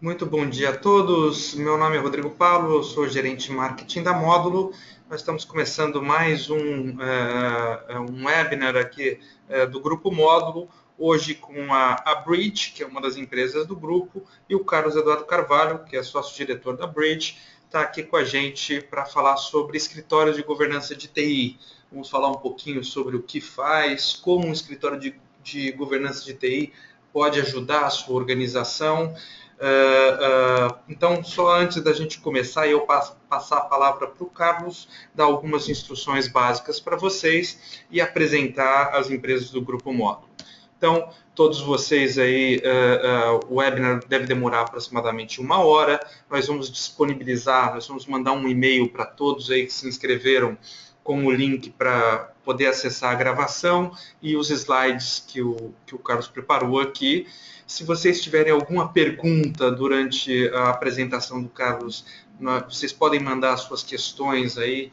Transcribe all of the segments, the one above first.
Muito bom dia a todos. Meu nome é Rodrigo Paulo, eu sou gerente de marketing da Módulo. Nós estamos começando mais um webinar aqui do Grupo Módulo, hoje com a Bridge, que é uma das empresas do grupo, e o Carlos Eduardo Carvalho, que é sócio-diretor da Bridge, está aqui com a gente para falar sobre escritórios de governança de TI. Vamos falar um pouquinho sobre o que faz, como um escritório de governança de TI pode ajudar a sua organização. Então, só antes da gente começar, eu passar a palavra para o Carlos, dar algumas instruções básicas para vocês e apresentar as empresas do Grupo Módulo. Então, todos vocês aí, o webinar deve demorar aproximadamente 1 hora. Nós vamos disponibilizar, nós vamos mandar um e-mail para todos aí que se inscreveram com o link para poder acessar a gravação e os slides que o Carlos preparou aqui. Se vocês tiverem alguma pergunta durante a apresentação do Carlos, vocês podem mandar suas questões aí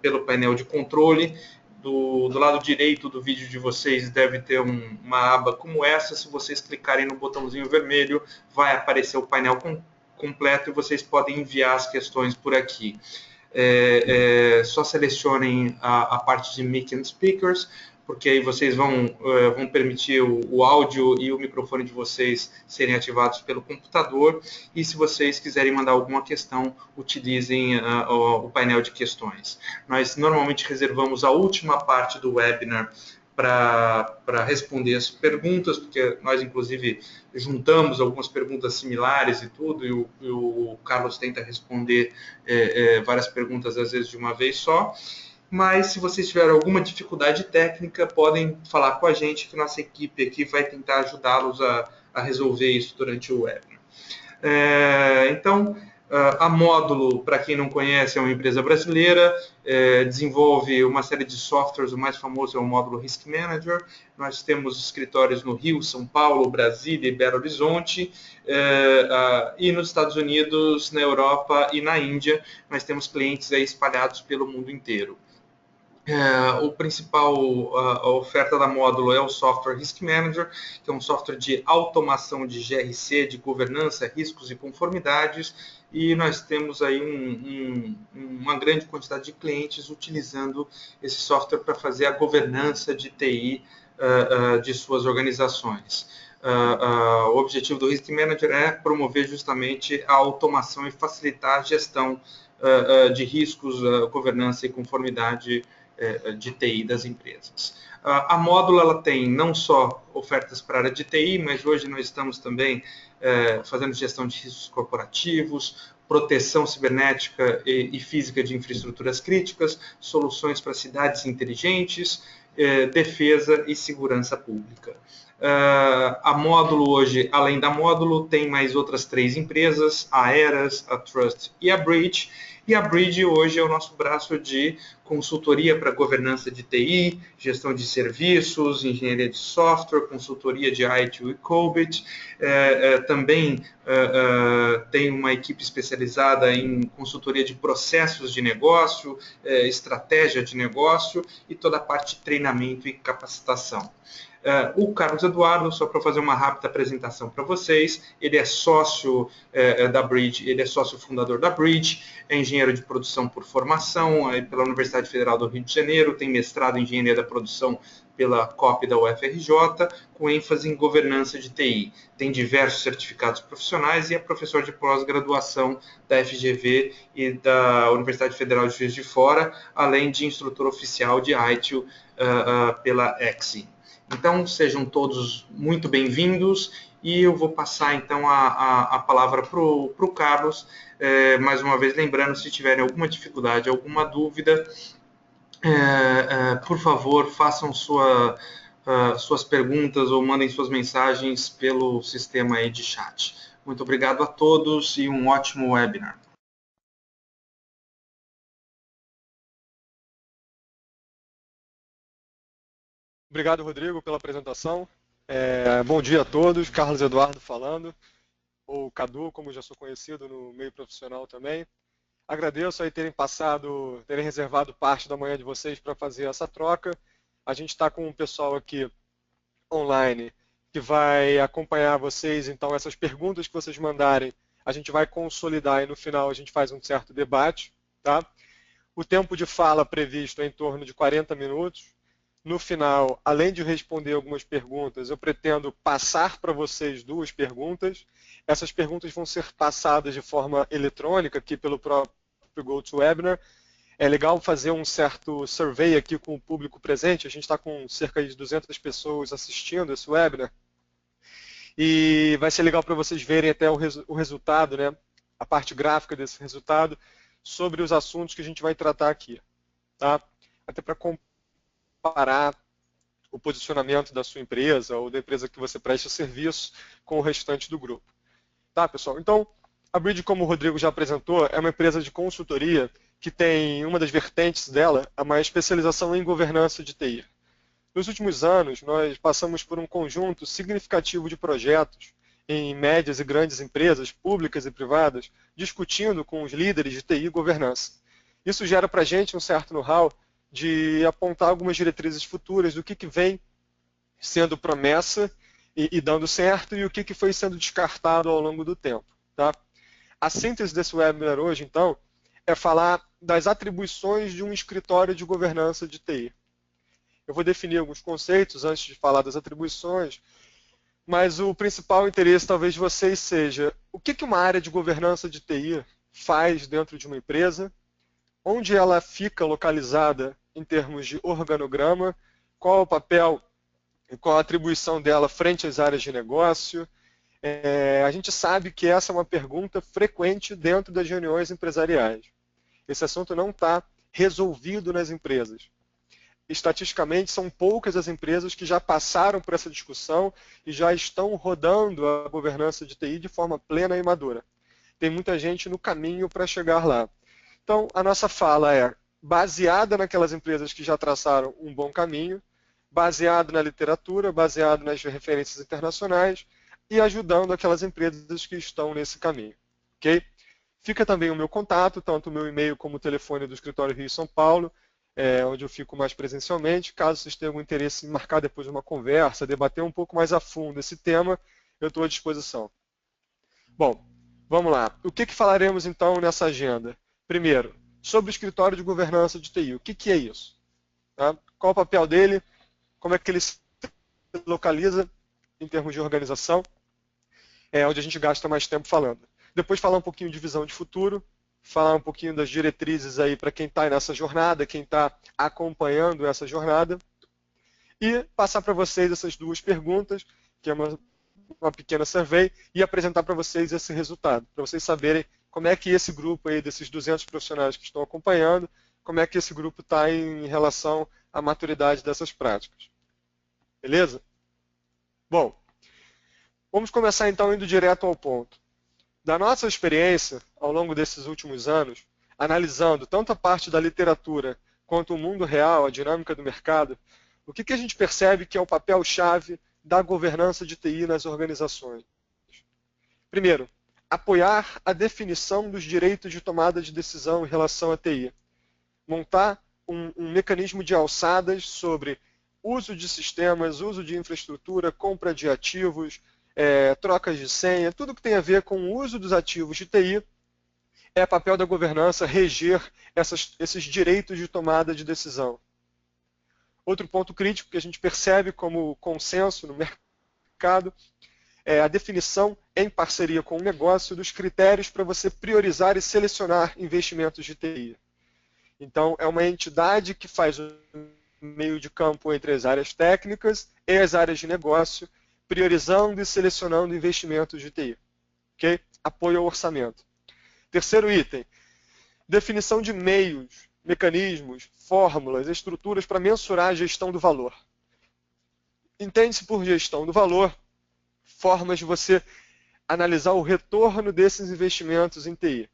pelo painel de controle. Do lado direito do vídeo de vocês deve ter uma aba como essa. Se vocês clicarem no botãozinho vermelho, vai aparecer o painel completo e vocês podem enviar as questões por aqui. Só selecionem a parte de Mic and Speakers, porque aí vocês vão permitir o áudio e o microfone de vocês serem ativados pelo computador. E se vocês quiserem mandar alguma questão, utilizem o painel de questões. Nós normalmente reservamos a última parte do webinar para responder as perguntas, porque nós, inclusive, juntamos algumas perguntas similares e tudo, e o Carlos tenta responder várias perguntas, às vezes, de uma vez só. Mas, se vocês tiverem alguma dificuldade técnica, podem falar com a gente, que nossa equipe aqui vai tentar ajudá-los a resolver isso durante o webinar. Então, a Módulo, para quem não conhece, é uma empresa brasileira, desenvolve uma série de softwares, o mais famoso é o Módulo Risk Manager. Nós temos escritórios no Rio, São Paulo, Brasília e Belo Horizonte, e nos Estados Unidos, na Europa e na Índia. Nós temos clientes aí espalhados pelo mundo inteiro. O principal a oferta da Módulo é o software Risk Manager, que é um software de automação de GRC, de governança, riscos e conformidades, e nós temos aí uma grande quantidade de clientes utilizando esse software para fazer a governança de TI de suas organizações. O objetivo do Risk Manager é promover justamente a automação e facilitar a gestão de riscos, governança e conformidade de TI das empresas. A Módulo ela tem não só ofertas para a área de TI, mas hoje nós estamos também fazendo gestão de riscos corporativos, proteção cibernética e física de infraestruturas críticas, soluções para cidades inteligentes, defesa e segurança pública. A Módulo hoje, além da Módulo, tem mais outras 3 empresas, a Eras, a Trust e a Bridge. E a Bridge hoje é o nosso braço de consultoria para governança de TI, gestão de serviços, engenharia de software, consultoria de IT e COBIT. Também tem uma equipe especializada em consultoria de processos de negócio, estratégia de negócio e toda a parte de treinamento e capacitação. O Carlos Eduardo, só para fazer uma rápida apresentação para vocês, ele é sócio da Bridge, ele é sócio fundador da Bridge, é engenheiro de produção por formação pela Universidade Federal do Rio de Janeiro, tem mestrado em engenharia da produção pela COP da UFRJ, com ênfase em governança de TI. Tem diversos certificados profissionais e é professor de pós-graduação da FGV e da Universidade Federal de Juiz de Fora, além de instrutor oficial de ITIL pela EXI. Então, sejam todos muito bem-vindos e eu vou passar, então, a palavra para o Carlos. Mais uma vez, lembrando, se tiverem alguma dificuldade, alguma dúvida, por favor, façam suas perguntas ou mandem suas mensagens pelo sistema aí de chat. Muito obrigado a todos e um ótimo webinar. Obrigado, Rodrigo, pela apresentação. Bom dia a todos, Carlos Eduardo falando, ou Cadu, como já sou conhecido no meio profissional também. Agradeço aí terem reservado parte da manhã de vocês para fazer essa troca. A gente está com o pessoal aqui online que vai acompanhar vocês. Então, essas perguntas que vocês mandarem, a gente vai consolidar e no final a gente faz um certo debate. Tá? O tempo de fala previsto é em torno de 40 minutos. No final, além de responder algumas perguntas, eu pretendo passar para vocês 2 perguntas. Essas perguntas vão ser passadas de forma eletrônica aqui pelo próprio GoToWebinar. É legal fazer um certo survey aqui com o público presente. A gente está com cerca de 200 pessoas assistindo esse webinar. E vai ser legal para vocês verem até o resultado, né? A parte gráfica desse resultado, sobre os assuntos que a gente vai tratar aqui. Tá? Até para comparar o posicionamento da sua empresa ou da empresa que você presta serviço com o restante do grupo. Tá, pessoal? Então, a Bridge, como o Rodrigo já apresentou, é uma empresa de consultoria que tem uma das vertentes dela, uma especialização em governança de TI. Nos últimos anos, nós passamos por um conjunto significativo de projetos em médias e grandes empresas, públicas e privadas, discutindo com os líderes de TI e governança. Isso gera para a gente um certo know-how de apontar algumas diretrizes futuras do que vem sendo promessa e dando certo e o que foi sendo descartado ao longo do tempo. Tá? A síntese desse webinar hoje, então, é falar das atribuições de um escritório de governança de TI. Eu vou definir alguns conceitos antes de falar das atribuições, mas o principal interesse talvez de vocês seja o que uma área de governança de TI faz dentro de uma empresa, onde ela fica localizada em termos de organograma, qual o papel e qual a atribuição dela frente às áreas de negócio. A gente sabe que essa é uma pergunta frequente dentro das reuniões empresariais. Esse assunto não está resolvido nas empresas. Estatisticamente, são poucas as empresas que já passaram por essa discussão e já estão rodando a governança de TI de forma plena e madura. Tem muita gente no caminho para chegar lá. Então, a nossa fala é baseada naquelas empresas que já traçaram um bom caminho, baseado na literatura, baseado nas referências internacionais e ajudando aquelas empresas que estão nesse caminho. Okay? Fica também o meu contato, tanto o meu e-mail como o telefone do escritório Rio e São Paulo, onde eu fico mais presencialmente. Caso vocês tenham algum interesse em marcar depois uma conversa, debater um pouco mais a fundo esse tema, eu estou à disposição. Bom, vamos lá. O que falaremos então nessa agenda? Primeiro, sobre o escritório de governança de TI. O que é isso? Tá? Qual o papel dele? Como é que ele se localiza em termos de organização? É onde a gente gasta mais tempo falando. Depois falar um pouquinho de visão de futuro, falar um pouquinho das diretrizes aí para quem está nessa jornada, quem está acompanhando essa jornada, e passar para vocês essas 2 perguntas, que é uma pequena survey, e apresentar para vocês esse resultado, para vocês saberem como é que esse grupo aí, desses 200 profissionais que estão acompanhando, como é que esse grupo está em relação à maturidade dessas práticas. Beleza? Bom, vamos começar então indo direto ao ponto. Da nossa experiência, ao longo desses últimos anos, analisando tanto a parte da literatura quanto o mundo real, a dinâmica do mercado, o que a gente percebe que é o papel-chave da governança de TI nas organizações? Primeiro, apoiar a definição dos direitos de tomada de decisão em relação à TI. Montar um mecanismo de alçadas sobre uso de sistemas, uso de infraestrutura, compra de ativos, trocas de senha, tudo que tem a ver com o uso dos ativos de TI, é papel da governança reger esses direitos de tomada de decisão. Outro ponto crítico que a gente percebe como consenso no mercado é a definição, em parceria com o negócio, dos critérios para você priorizar e selecionar investimentos de TI. Então, é uma entidade que faz o meio de campo entre as áreas técnicas e as áreas de negócio, priorizando e selecionando investimentos de TI. Okay? Apoio ao orçamento. Terceiro item, definição de meios, mecanismos, fórmulas, estruturas para mensurar a gestão do valor. Entende-se por gestão do valor formas de você analisar o retorno desses investimentos em TI.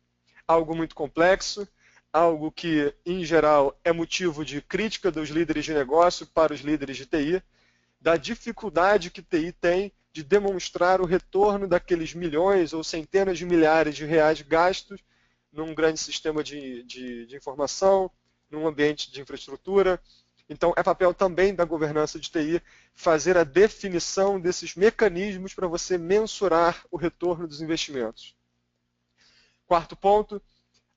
Algo muito complexo, algo que, em geral, é motivo de crítica dos líderes de negócio para os líderes de TI, da dificuldade que TI tem de demonstrar o retorno daqueles milhões ou centenas de milhares de reais gastos num grande sistema de informação, num ambiente de infraestrutura, Então, é papel também da governança de TI fazer a definição desses mecanismos para você mensurar o retorno dos investimentos. Quarto ponto,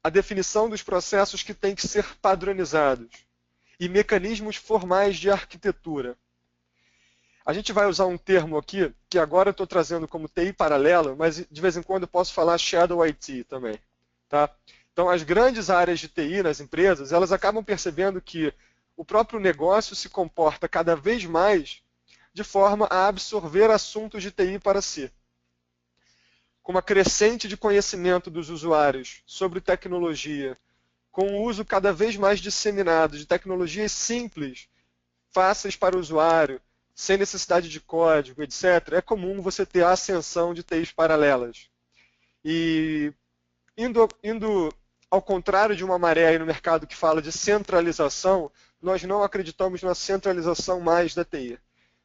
a definição dos processos que têm que ser padronizados e mecanismos formais de arquitetura. A gente vai usar um termo aqui, que agora eu estou trazendo como TI paralela, mas de vez em quando eu posso falar Shadow IT também. Tá? Então, as grandes áreas de TI nas empresas, elas acabam percebendo que o próprio negócio se comporta cada vez mais de forma a absorver assuntos de TI para si. Com uma crescente de conhecimento dos usuários sobre tecnologia, com o uso cada vez mais disseminado de tecnologias simples, fáceis para o usuário, sem necessidade de código, etc., é comum você ter a ascensão de TIs paralelas. E indo ao contrário de uma maré aí no mercado que fala de centralização, nós não acreditamos na centralização mais da TI.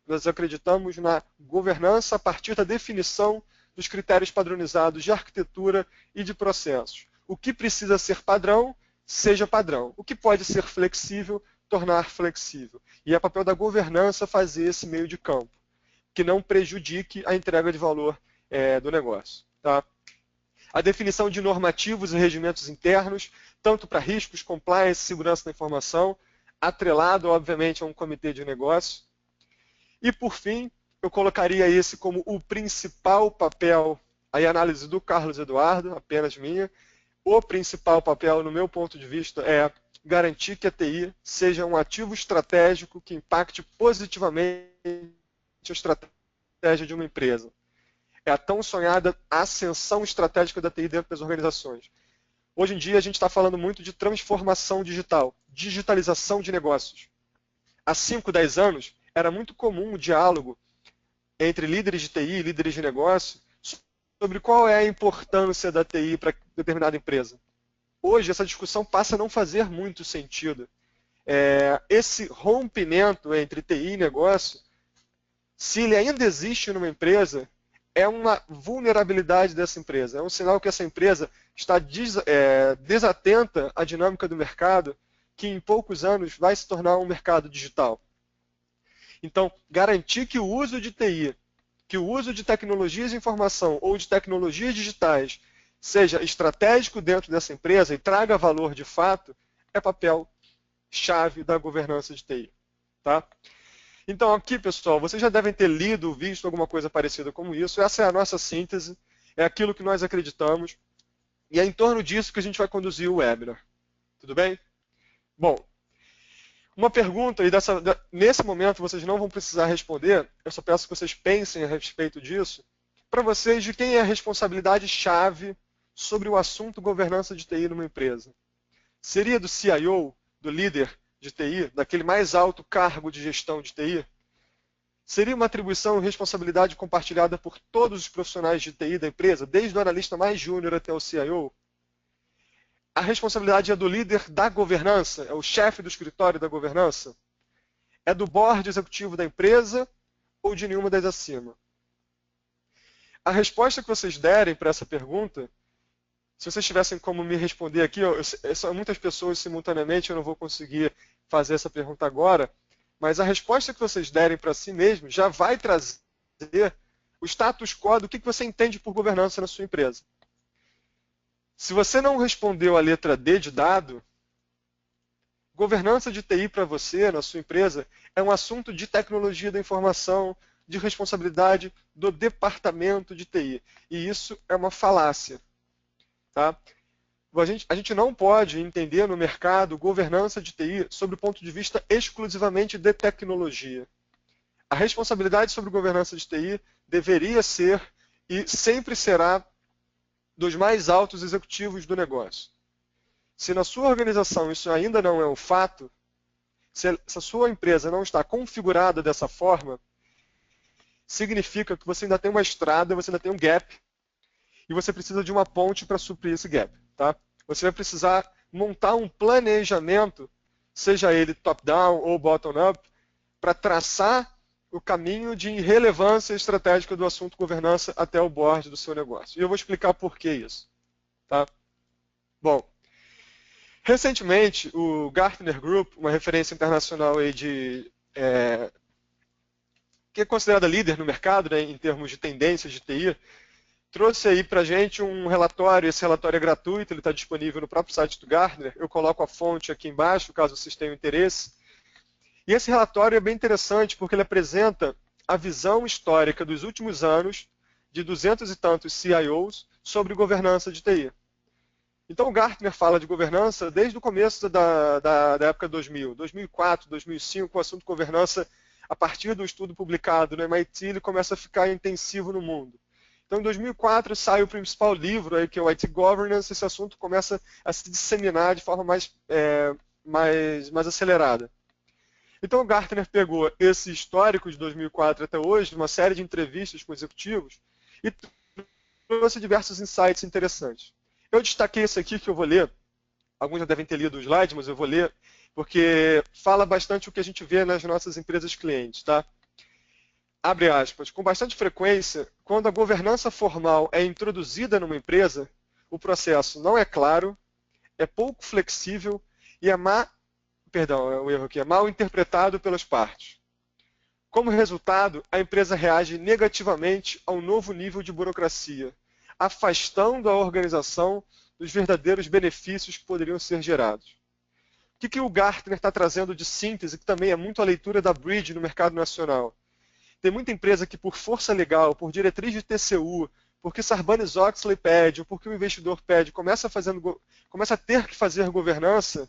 Nós acreditamos na governança a partir da definição dos critérios padronizados de arquitetura e de processos. O que precisa ser padrão, seja padrão. O que pode ser flexível, tornar flexível. E é papel da governança fazer esse meio de campo, que não prejudique a entrega de valor do negócio. Tá? A definição de normativos e regimentos internos, tanto para riscos, compliance, segurança da informação, atrelado, obviamente, a um comitê de negócio. E, por fim, eu colocaria esse como o principal papel, aí a análise do Carlos Eduardo, apenas minha, o principal papel, no meu ponto de vista, é garantir que a TI seja um ativo estratégico que impacte positivamente a estratégia de uma empresa. É a tão sonhada ascensão estratégica da TI dentro das organizações. Hoje em dia, a gente está falando muito de transformação digital, digitalização de negócios. Há 5, 10 anos, era muito comum o diálogo entre líderes de TI e líderes de negócio sobre qual é a importância da TI para determinada empresa. Hoje, essa discussão passa a não fazer muito sentido. Esse rompimento entre TI e negócio, se ele ainda existe numa empresa, é uma vulnerabilidade dessa empresa. É um sinal que essa empresa está desatenta à dinâmica do mercado, que em poucos anos vai se tornar um mercado digital. Então, garantir que o uso de TI, que o uso de tecnologias de informação ou de tecnologias digitais seja estratégico dentro dessa empresa e traga valor de fato, é papel chave da governança de TI. Tá? Então, aqui, pessoal, vocês já devem ter lido, visto alguma coisa parecida como isso. Essa é a nossa síntese, é aquilo que nós acreditamos, e é em torno disso que a gente vai conduzir o webinar. Tudo bem? Bom, uma pergunta, e nesse momento vocês não vão precisar responder, eu só peço que vocês pensem a respeito disso, para vocês de quem é a responsabilidade chave sobre o assunto governança de TI numa empresa. Seria do CIO, do líder de TI, daquele mais alto cargo de gestão de TI? Seria uma atribuição e responsabilidade compartilhada por todos os profissionais de TI da empresa, desde o analista mais júnior até o CIO? A responsabilidade é do líder da governança, é o chefe do escritório da governança? É do board executivo da empresa ou de nenhuma das acima? A resposta que vocês derem para essa pergunta, se vocês tivessem como me responder aqui, são muitas pessoas simultaneamente, eu não vou conseguir fazer essa pergunta agora, mas a resposta que vocês derem para si mesmo já vai trazer o status quo do que você entende por governança na sua empresa. Se você não respondeu a letra D de dado, governança de TI para você, na sua empresa, é um assunto de tecnologia da informação, de responsabilidade do departamento de TI. E isso é uma falácia. Tá? A gente não pode entender no mercado governança de TI sob o ponto de vista exclusivamente de tecnologia. A responsabilidade sobre governança de TI deveria ser e sempre será dos mais altos executivos do negócio. Se na sua organização isso ainda não é um fato, se a sua empresa não está configurada dessa forma, significa que você ainda tem uma estrada, você ainda tem um gap, e você precisa de uma ponte para suprir esse gap. Tá? Você vai precisar montar um planejamento, seja ele top-down ou bottom-up, para traçar o caminho de relevância estratégica do assunto governança até o board do seu negócio. E eu vou explicar por que isso. Tá? Bom, Recentemente, o Gartner Group, uma referência internacional aí que é considerada líder no mercado, né, em termos de tendências de TI, trouxe aí para a gente um relatório. Esse relatório é gratuito, ele está disponível no próprio site do Gartner. Eu coloco a fonte aqui embaixo, caso vocês tenham interesse. E esse relatório é bem interessante porque ele apresenta a visão histórica dos últimos anos de 200 e tantos CIOs sobre governança de TI. Então, o Gartner fala de governança desde o começo da época 2000, 2004, 2005, o assunto governança, a partir do estudo publicado no MIT, ele começa a ficar intensivo no mundo. Então, em 2004, sai o principal livro, aí, que é o IT Governance. Esse assunto começa a se disseminar de forma mais acelerada. Então, o Gartner pegou esse histórico de 2004 até hoje, uma série de entrevistas com executivos, e trouxe diversos insights interessantes. Eu destaquei esse aqui que eu vou ler. Alguns já devem ter lido o slide, mas eu vou ler, porque fala bastante o que a gente vê nas nossas empresas clientes, tá? Abre aspas. Com bastante frequência, quando a governança formal é introduzida numa empresa, o processo não é claro, é pouco flexível e é mal interpretado pelas partes. Como resultado, a empresa reage negativamente ao novo nível de burocracia, afastando a organização dos verdadeiros benefícios que poderiam ser gerados. O que o Gartner está trazendo de síntese, que também é muito a leitura da Bridge no mercado nacional? Tem muita empresa que, por força legal, por diretriz de TCU, porque Sarbanes-Oxley pede, ou porque o investidor pede, começa a ter que fazer governança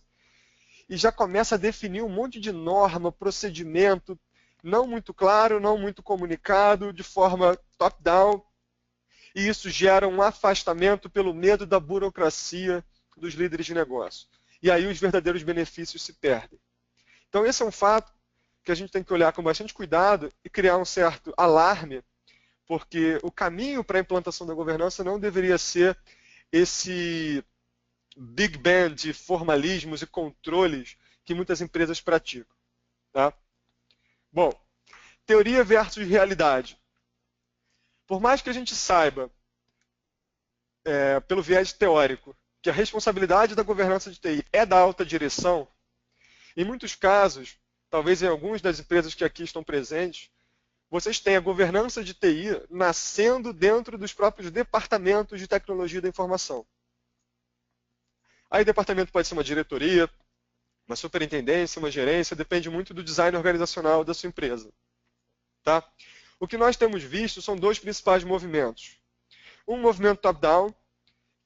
e já começa a definir um monte de norma, procedimento, não muito claro, não muito comunicado, de forma top-down, e isso gera um afastamento pelo medo da burocracia dos líderes de negócio. E aí os verdadeiros benefícios se perdem. Então esse é um fato que a gente tem que olhar com bastante cuidado e criar um certo alarme, porque o caminho para a implantação da governança não deveria ser esse Big Bang de formalismos e controles que muitas empresas praticam. Tá? Bom, teoria versus realidade. Por mais que a gente saiba, pelo viés teórico, que a responsabilidade da governança de TI é da alta direção, em muitos casos, talvez em algumas das empresas que aqui estão presentes, vocês têm a governança de TI nascendo dentro dos próprios departamentos de tecnologia da informação. Aí departamento pode ser uma diretoria, uma superintendência, uma gerência, depende muito do design organizacional da sua empresa. Tá? O que nós temos visto são dois principais movimentos. Um movimento top-down,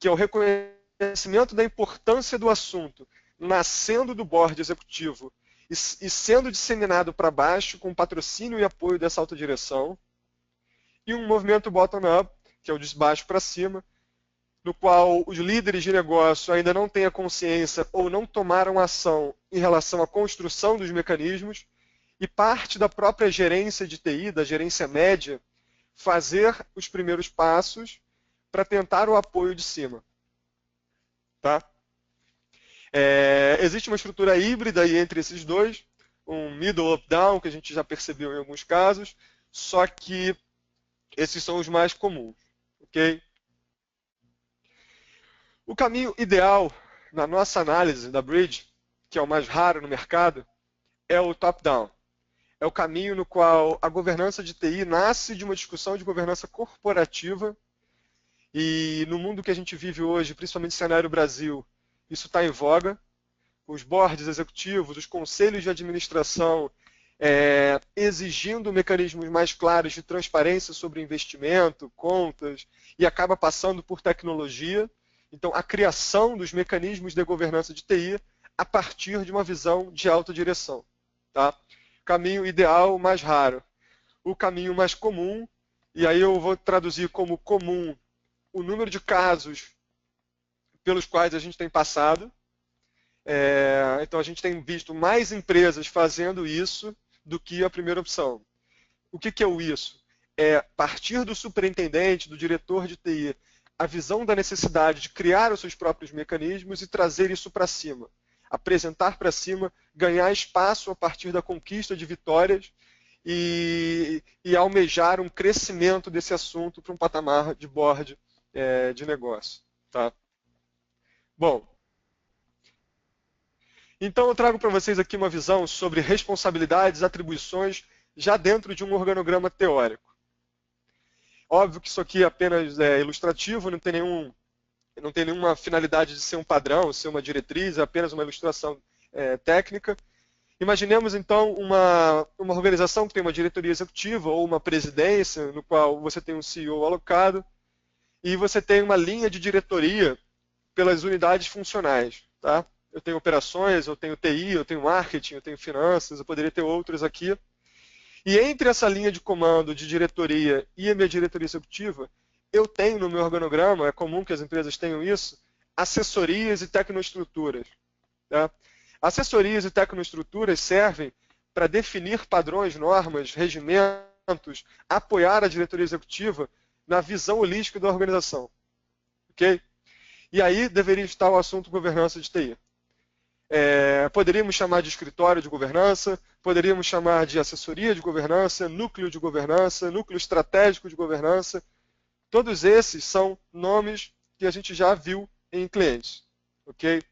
que é o reconhecimento da importância do assunto, nascendo do board executivo e sendo disseminado para baixo com patrocínio e apoio dessa alta direção. E um movimento bottom-up, que é o de baixo para cima, no qual os líderes de negócio ainda não têm a consciência ou não tomaram ação em relação à construção dos mecanismos, e parte da própria gerência de TI, da gerência média, fazer os primeiros passos para tentar o apoio de cima. Tá? Existe uma estrutura híbrida aí entre esses dois, um middle up-down, que a gente já percebeu em alguns casos, só que esses são os mais comuns. Okay? O caminho ideal, na nossa análise da Bridge, que é o mais raro no mercado, é o top-down. É o caminho no qual a governança de TI nasce de uma discussão de governança corporativa, e no mundo que a gente vive hoje, principalmente no cenário Brasil, isso está em voga. Os boards executivos, os conselhos de administração exigindo mecanismos mais claros de transparência sobre investimento, contas, e acaba passando por tecnologia. Então, a criação dos mecanismos de governança de TI a partir de uma visão de autodireção. Tá? Caminho ideal, mais raro. O caminho mais comum, e aí eu vou traduzir como comum o número de casos pelos quais a gente tem passado. Então, a gente tem visto mais empresas fazendo isso do que a primeira opção. O que é o isso? É partir do superintendente, do diretor de TI, a visão da necessidade de criar os seus próprios mecanismos e trazer isso para cima. Apresentar para cima, ganhar espaço a partir da conquista de vitórias e almejar um crescimento desse assunto para um patamar de board de negócio. Tá? Bom, Então eu trago para vocês aqui uma visão sobre responsabilidades, atribuições, já dentro de um organograma teórico. Óbvio que isso aqui é apenas ilustrativo, não tem nenhuma finalidade de ser um padrão, ser uma diretriz, é apenas uma ilustração técnica. Imaginemos, então, uma organização que tem uma diretoria executiva ou uma presidência, no qual você tem um CEO alocado, e você tem uma linha de diretoria pelas unidades funcionais. Tá? Eu tenho operações, eu tenho TI, eu tenho marketing, eu tenho finanças, eu poderia ter outros aqui. E entre essa linha de comando de diretoria e a minha diretoria executiva, eu tenho no meu organograma, é comum que as empresas tenham isso, assessorias e tecnoestruturas. Tá? Assessorias e tecnoestruturas servem para definir padrões, normas, regimentos, apoiar a diretoria executiva na visão holística da organização. Ok? E aí deveria estar o assunto governança de TI. Poderíamos chamar de escritório de governança, poderíamos chamar de assessoria de governança, núcleo de governança, núcleo estratégico de governança. Todos esses são nomes que a gente já viu em clientes. Ok?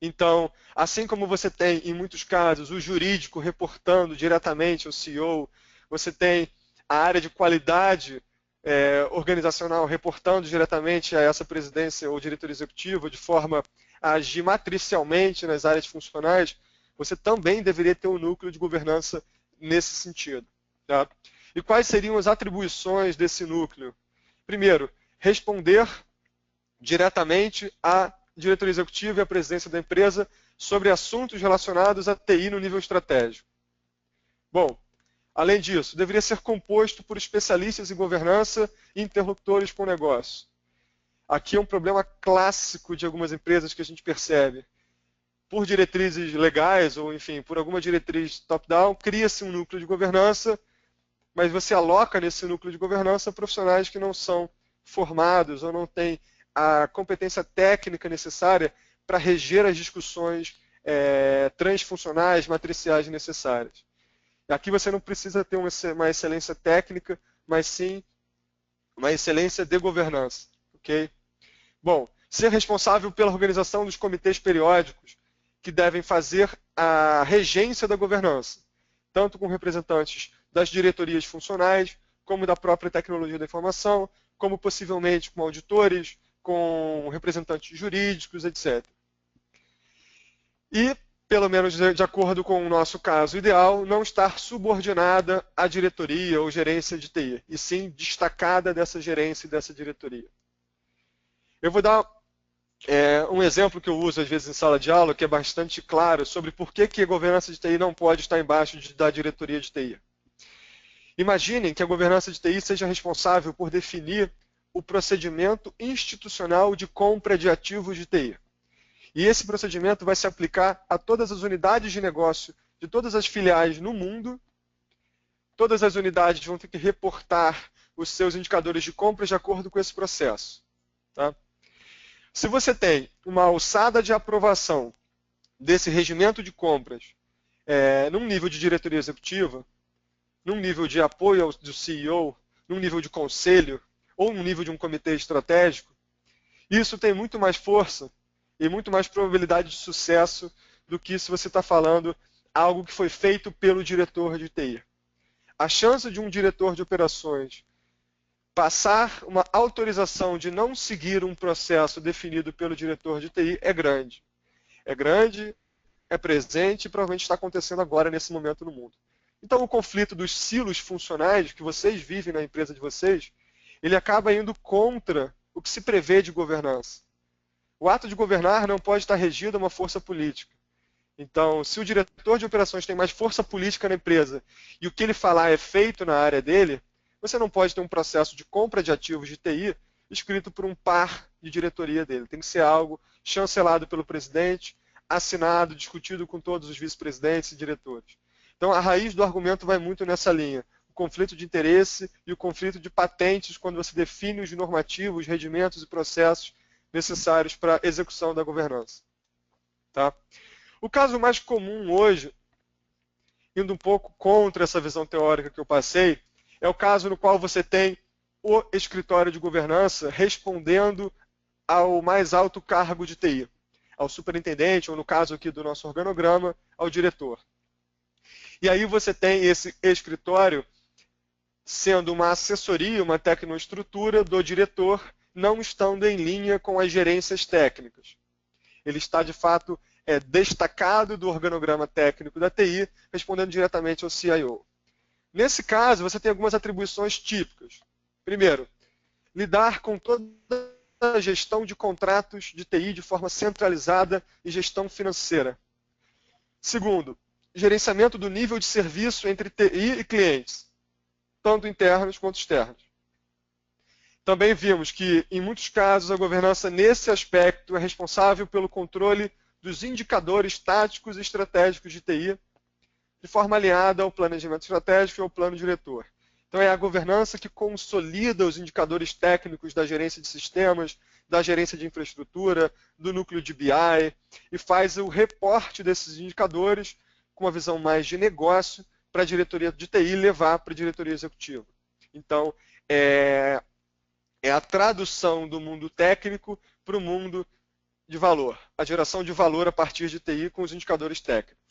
Então, assim como você tem, em muitos casos, o jurídico reportando diretamente ao CEO, você tem a área de qualidade organizacional reportando diretamente a essa presidência ou diretoria executiva, de forma a agir matricialmente nas áreas funcionais, você também deveria ter um núcleo de governança nesse sentido. Tá? E quais seriam as atribuições desse núcleo? Primeiro, responder diretamente à diretoria executiva e à presidência da empresa sobre assuntos relacionados à TI no nível estratégico. Bom, além disso, deveria ser composto por especialistas em governança e interlocutores com o negócio. Aqui é um problema clássico de algumas empresas que a gente percebe. Por diretrizes legais, ou enfim, por alguma diretriz top-down, cria-se um núcleo de governança, mas você aloca nesse núcleo de governança profissionais que não são formados ou não têm a competência técnica necessária para reger as discussões transfuncionais, matriciais necessárias. Aqui você não precisa ter uma excelência técnica, mas sim uma excelência de governança. Okay? Bom, ser responsável pela organização dos comitês periódicos que devem fazer a regência da governança, tanto com representantes das diretorias funcionais, como da própria tecnologia da informação, como possivelmente com auditores, com representantes jurídicos, etc. E, pelo menos de acordo com o nosso caso ideal, não estar subordinada à diretoria ou gerência de TI, e sim destacada dessa gerência e dessa diretoria. Eu vou dar um exemplo que eu uso às vezes em sala de aula, que é bastante claro sobre por que a governança de TI não pode estar embaixo da diretoria de TI. Imaginem que a governança de TI seja responsável por definir o procedimento institucional de compra de ativos de TI. E esse procedimento vai se aplicar a todas as unidades de negócio de todas as filiais no mundo. Todas as unidades vão ter que reportar os seus indicadores de compras de acordo com esse processo. Tá? Se você tem uma alçada de aprovação desse regimento de compras num nível de diretoria executiva, num nível de apoio do CEO, num nível de conselho ou num nível de um comitê estratégico, isso tem muito mais força e muito mais probabilidade de sucesso do que se você está falando algo que foi feito pelo diretor de TI. A chance de um diretor de operações passar uma autorização de não seguir um processo definido pelo diretor de TI é grande. É grande, é presente e provavelmente está acontecendo agora nesse momento no mundo. Então o conflito dos silos funcionais que vocês vivem na empresa de vocês, ele acaba indo contra o que se prevê de governança. O ato de governar não pode estar regido a uma força política. Então, se o diretor de operações tem mais força política na empresa e o que ele falar é feito na área dele, você não pode ter um processo de compra de ativos de TI escrito por um par de diretoria dele. Tem que ser algo chancelado pelo presidente, assinado, discutido com todos os vice-presidentes e diretores. Então, a raiz do argumento vai muito nessa linha. O conflito de interesse e o conflito de patentes quando você define os normativos, regimentos e processos necessários para a execução da governança. Tá? O caso mais comum hoje, indo um pouco contra essa visão teórica que eu passei, é o caso no qual você tem o escritório de governança respondendo ao mais alto cargo de TI. ao superintendente, ou no caso aqui do nosso organograma, ao diretor. E aí você tem esse escritório sendo uma assessoria, uma tecnoestrutura do diretor, não estando em linha com as gerências técnicas. Ele está, de fato, destacado do organograma técnico da TI, respondendo diretamente ao CIO. Nesse caso, você tem algumas atribuições típicas. Primeiro, lidar com toda a gestão de contratos de TI de forma centralizada e gestão financeira. Segundo, gerenciamento do nível de serviço entre TI e clientes, tanto internos quanto externos. Também vimos que, em muitos casos, a governança nesse aspecto é responsável pelo controle dos indicadores táticos e estratégicos de TI, de forma alinhada ao planejamento estratégico e ao plano diretor. Então, é a governança que consolida os indicadores técnicos da gerência de sistemas, da gerência de infraestrutura, do núcleo de BI, e faz o reporte desses indicadores com uma visão mais de negócio para a diretoria de TI levar para a diretoria executiva. Então, é a tradução do mundo técnico para o mundo de valor, a geração de valor a partir de TI com os indicadores técnicos.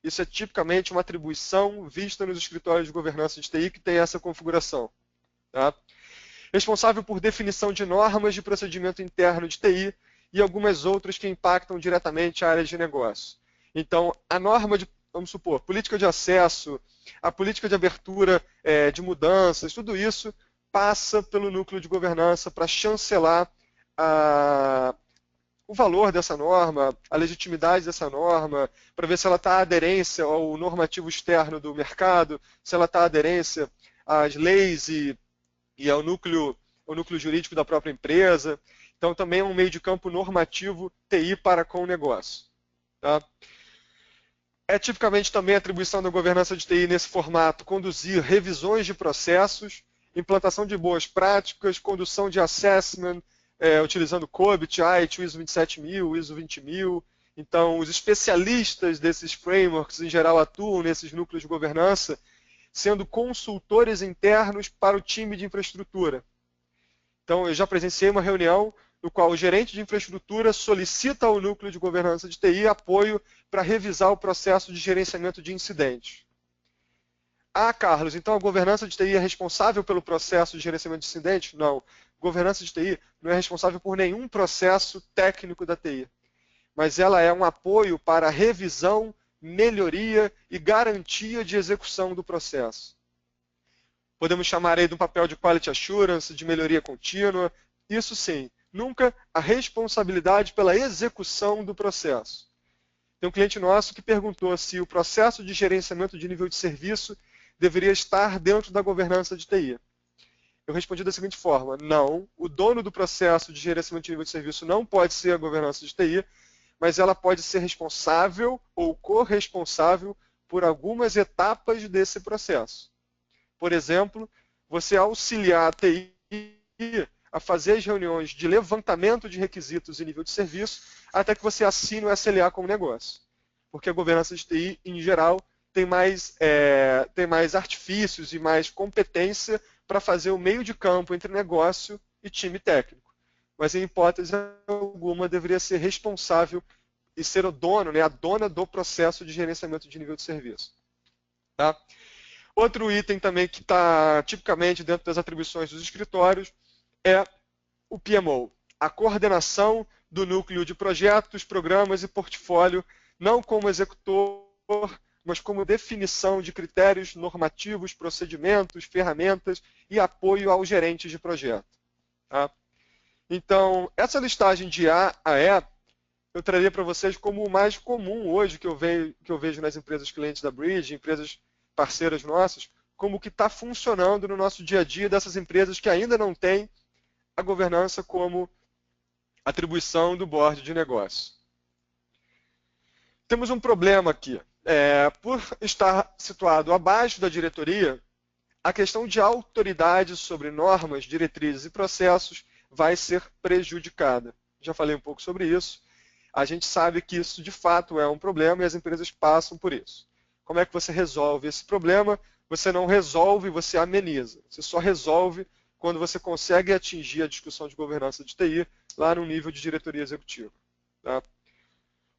Isso é tipicamente uma atribuição vista nos escritórios de governança de TI que tem essa configuração. Tá? Responsável por definição de normas de procedimento interno de TI e algumas outras que impactam diretamente a área de negócio. Então, a norma de, vamos supor, política de acesso, a política de abertura de mudanças, tudo isso passa pelo núcleo de governança para chancelar o valor dessa norma, a legitimidade dessa norma, para ver se ela está à aderência ao normativo externo do mercado, se ela está à aderência às leis e ao núcleo jurídico da própria empresa. Então, também é um meio de campo normativo TI para com o negócio. Tá? É tipicamente também a atribuição da governança de TI nesse formato conduzir revisões de processos, implantação de boas práticas, condução de assessment, utilizando COBIT, ITIL, ISO 27000, ISO 20000. Então, os especialistas desses frameworks, em geral, atuam nesses núcleos de governança, sendo consultores internos para o time de infraestrutura. Então, eu já presenciei uma reunião no qual o gerente de infraestrutura solicita ao núcleo de governança de TI apoio para revisar o processo de gerenciamento de incidentes. Carlos, então a governança de TI é responsável pelo processo de gerenciamento de incidentes? Não. Governança de TI não é responsável por nenhum processo técnico da TI, mas ela é um apoio para a revisão, melhoria e garantia de execução do processo. Podemos chamar aí de um papel de quality assurance, de melhoria contínua, isso sim, nunca a responsabilidade pela execução do processo. Tem um cliente nosso que perguntou se o processo de gerenciamento de nível de serviço deveria estar dentro da governança de TI. Eu respondi da seguinte forma: não, o dono do processo de gerenciamento de nível de serviço não pode ser a governança de TI, mas ela pode ser responsável ou corresponsável por algumas etapas desse processo. Por exemplo, você auxiliar a TI a fazer as reuniões de levantamento de requisitos e nível de serviço até que você assine o SLA como negócio. Porque a governança de TI, em geral, tem mais artifícios e mais competência para fazer o meio de campo entre negócio e time técnico. Mas, em hipótese alguma, deveria ser responsável e ser o dono, a dona do processo de gerenciamento de nível de serviço. Tá? Outro item também que está tipicamente dentro das atribuições dos escritórios é o PMO, a coordenação do núcleo de projetos, programas e portfólio, não como executor, mas como definição de critérios normativos, procedimentos, ferramentas e apoio aos gerentes de projeto. Tá? Então, essa listagem de A a E, eu traria para vocês como o mais comum hoje que eu vejo nas empresas clientes da Bridge, empresas parceiras nossas, como que está funcionando no nosso dia a dia dessas empresas que ainda não têm a governança como atribuição do board de negócio. Temos um problema aqui. Por estar situado abaixo da diretoria, a questão de autoridade sobre normas, diretrizes e processos vai ser prejudicada. Já falei um pouco sobre isso. A gente sabe que isso de fato é um problema e as empresas passam por isso. Como é que você resolve esse problema? Você não resolve, você ameniza. Você só resolve quando você consegue atingir a discussão de governança de TI lá no nível de diretoria executiva. Tá?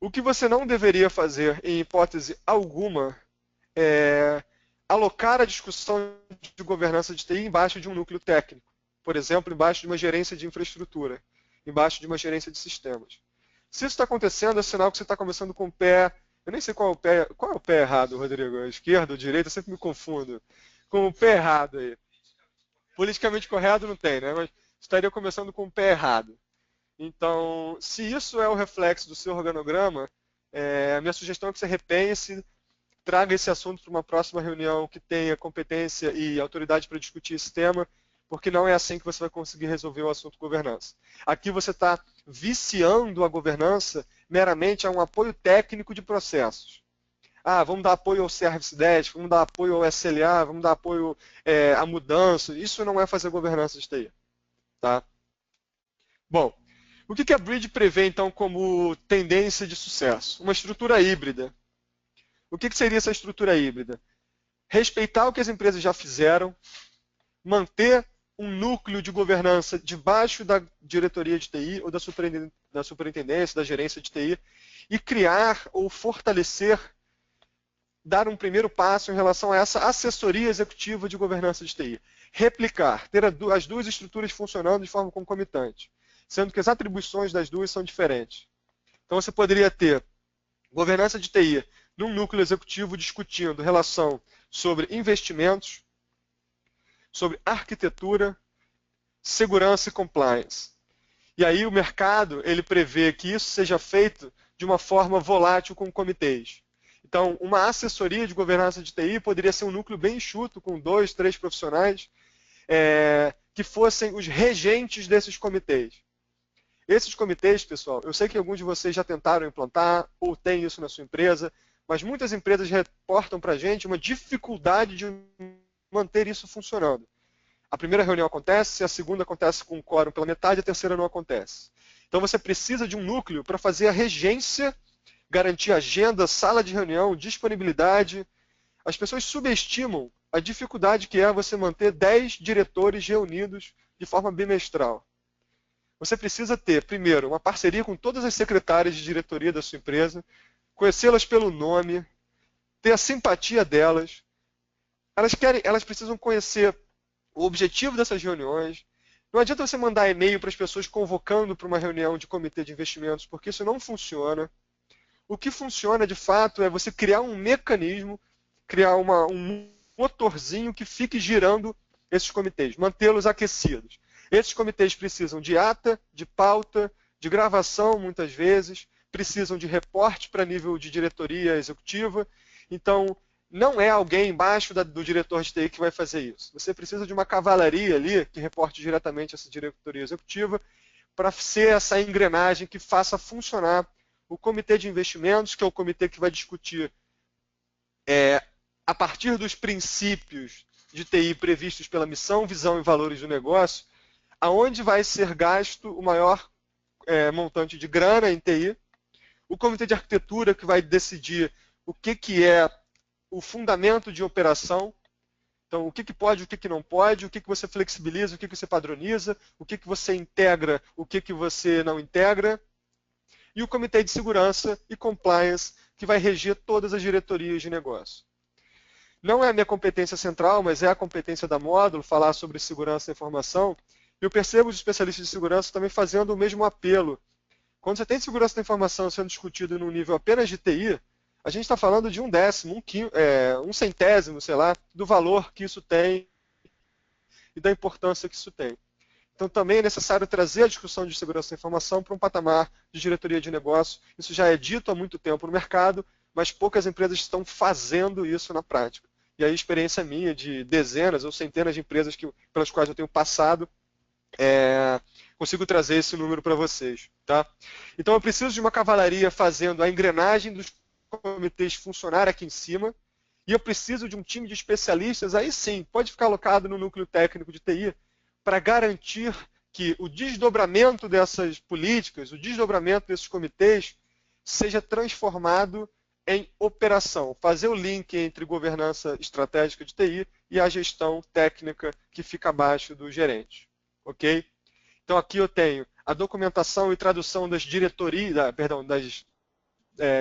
O que você não deveria fazer, em hipótese alguma, é alocar a discussão de governança de TI embaixo de um núcleo técnico. Por exemplo, embaixo de uma gerência de infraestrutura, embaixo de uma gerência de sistemas. Se isso está acontecendo, é sinal que você está começando com o pé... Eu nem sei qual é o pé errado, Rodrigo. A esquerda ou a direita, eu sempre me confundo. Com o pé errado aí. Politicamente correto não tem, né? Mas estaria começando com o pé errado. Então, se isso é o reflexo do seu organograma, a minha sugestão é que você repense, traga esse assunto para uma próxima reunião que tenha competência e autoridade para discutir esse tema, porque não é assim que você vai conseguir resolver o assunto governança. Aqui você está viciando a governança meramente a um apoio técnico de processos. Vamos dar apoio ao Service Desk, vamos dar apoio ao SLA, vamos dar apoio à mudança. Isso não é fazer governança de TI. Tá? Bom, o que a Bridge prevê, então, como tendência de sucesso? Uma estrutura híbrida. O que seria essa estrutura híbrida? Respeitar o que as empresas já fizeram, manter um núcleo de governança debaixo da diretoria de TI ou da superintendência, da gerência de TI, e criar ou fortalecer, dar um primeiro passo em relação a essa assessoria executiva de governança de TI. Replicar, ter as duas estruturas funcionando de forma concomitante, sendo que as atribuições das duas são diferentes. Então você poderia ter governança de TI num núcleo executivo discutindo relação sobre investimentos, sobre arquitetura, segurança e compliance. E aí o mercado ele prevê que isso seja feito de uma forma volátil com comitês. Então, uma assessoria de governança de TI poderia ser um núcleo bem enxuto, com 2, 3 profissionais, que fossem os regentes desses comitês. Esses comitês, pessoal, eu sei que alguns de vocês já tentaram implantar ou têm isso na sua empresa, mas muitas empresas reportam para a gente uma dificuldade de manter isso funcionando. A primeira reunião acontece, a segunda acontece com o quórum pela metade, a terceira não acontece. Então você precisa de um núcleo para fazer a regência, garantir agenda, sala de reunião, disponibilidade. As pessoas subestimam a dificuldade que é você manter 10 diretores reunidos de forma bimestral. Você precisa ter, primeiro, uma parceria com todas as secretárias de diretoria da sua empresa, conhecê-las pelo nome, ter a simpatia delas. Elas precisam conhecer o objetivo dessas reuniões. Não adianta você mandar e-mail para as pessoas convocando para uma reunião de comitê de investimentos, porque isso não funciona. O que funciona, de fato, é você criar um mecanismo, criar um motorzinho que fique girando esses comitês, mantê-los aquecidos. Esses comitês precisam de ata, de pauta, de gravação, muitas vezes, precisam de reporte para nível de diretoria executiva. Então, não é alguém embaixo do diretor de TI que vai fazer isso. Você precisa de uma cavalaria ali que reporte diretamente a essa diretoria executiva para ser essa engrenagem que faça funcionar o comitê de investimentos, que é o comitê que vai discutir a partir dos princípios de TI previstos pela missão, visão e valores do negócio, aonde vai ser gasto o maior montante de grana em TI, o comitê de arquitetura que vai decidir o que é o fundamento de operação, então o que pode, o que não pode, o que você flexibiliza, o que você padroniza, o que você integra, o que você não integra, e o comitê de segurança e compliance que vai reger todas as diretorias de negócio. Não é a minha competência central, mas é a competência da Módulo, falar sobre segurança da informação. Eu percebo os especialistas de segurança também fazendo o mesmo apelo. Quando você tem segurança da informação sendo discutido num nível apenas de TI, a gente está falando de 1/10, um centésimo, sei lá, do valor que isso tem e da importância que isso tem. Então também é necessário trazer a discussão de segurança da informação para um patamar de diretoria de negócio. Isso já é dito há muito tempo no mercado, mas poucas empresas estão fazendo isso na prática. E aí a experiência minha de dezenas ou centenas de empresas pelas quais eu tenho passado, consigo trazer esse número para vocês. Tá? Então eu preciso de uma cavalaria fazendo a engrenagem dos comitês funcionar aqui em cima, e eu preciso de um time de especialistas, aí sim, pode ficar alocado no núcleo técnico de TI, para garantir que o desdobramento dessas políticas, o desdobramento desses comitês, seja transformado em operação. Fazer o link entre governança estratégica de TI e a gestão técnica que fica abaixo do gerente. Ok? Então aqui eu tenho a documentação e tradução das diretorias, das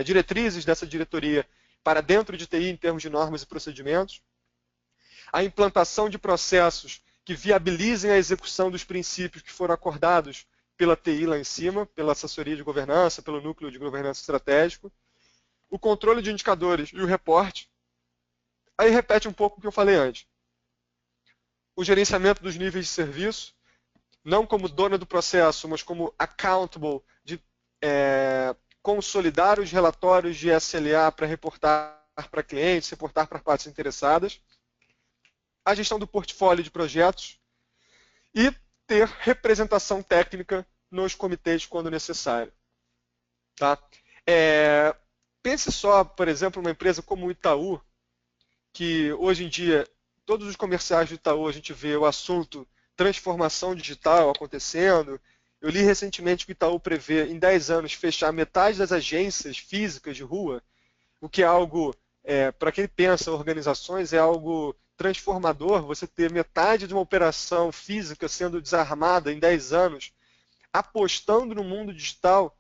diretrizes dessa diretoria para dentro de TI em termos de normas e procedimentos, a implantação de processos que viabilizem a execução dos princípios que foram acordados pela TI lá em cima, pela assessoria de governança, pelo núcleo de governança estratégico, o controle de indicadores e o reporte. Aí repete um pouco o que eu falei antes. O gerenciamento dos níveis de serviço, não como dona do processo, mas como accountable, de consolidar os relatórios de SLA para reportar para clientes, reportar para partes interessadas, a gestão do portfólio de projetos e ter representação técnica nos comitês quando necessário. Tá? Pense só, por exemplo, uma empresa como o Itaú, que hoje em dia, todos os comerciais do Itaú, a gente vê o assunto transformação digital acontecendo. Eu li recentemente que o Itaú prevê, em 10 anos, fechar metade das agências físicas de rua, o que é algo, para quem pensa organizações, é algo transformador, você ter metade de uma operação física sendo desarmada em 10 anos, apostando no mundo digital.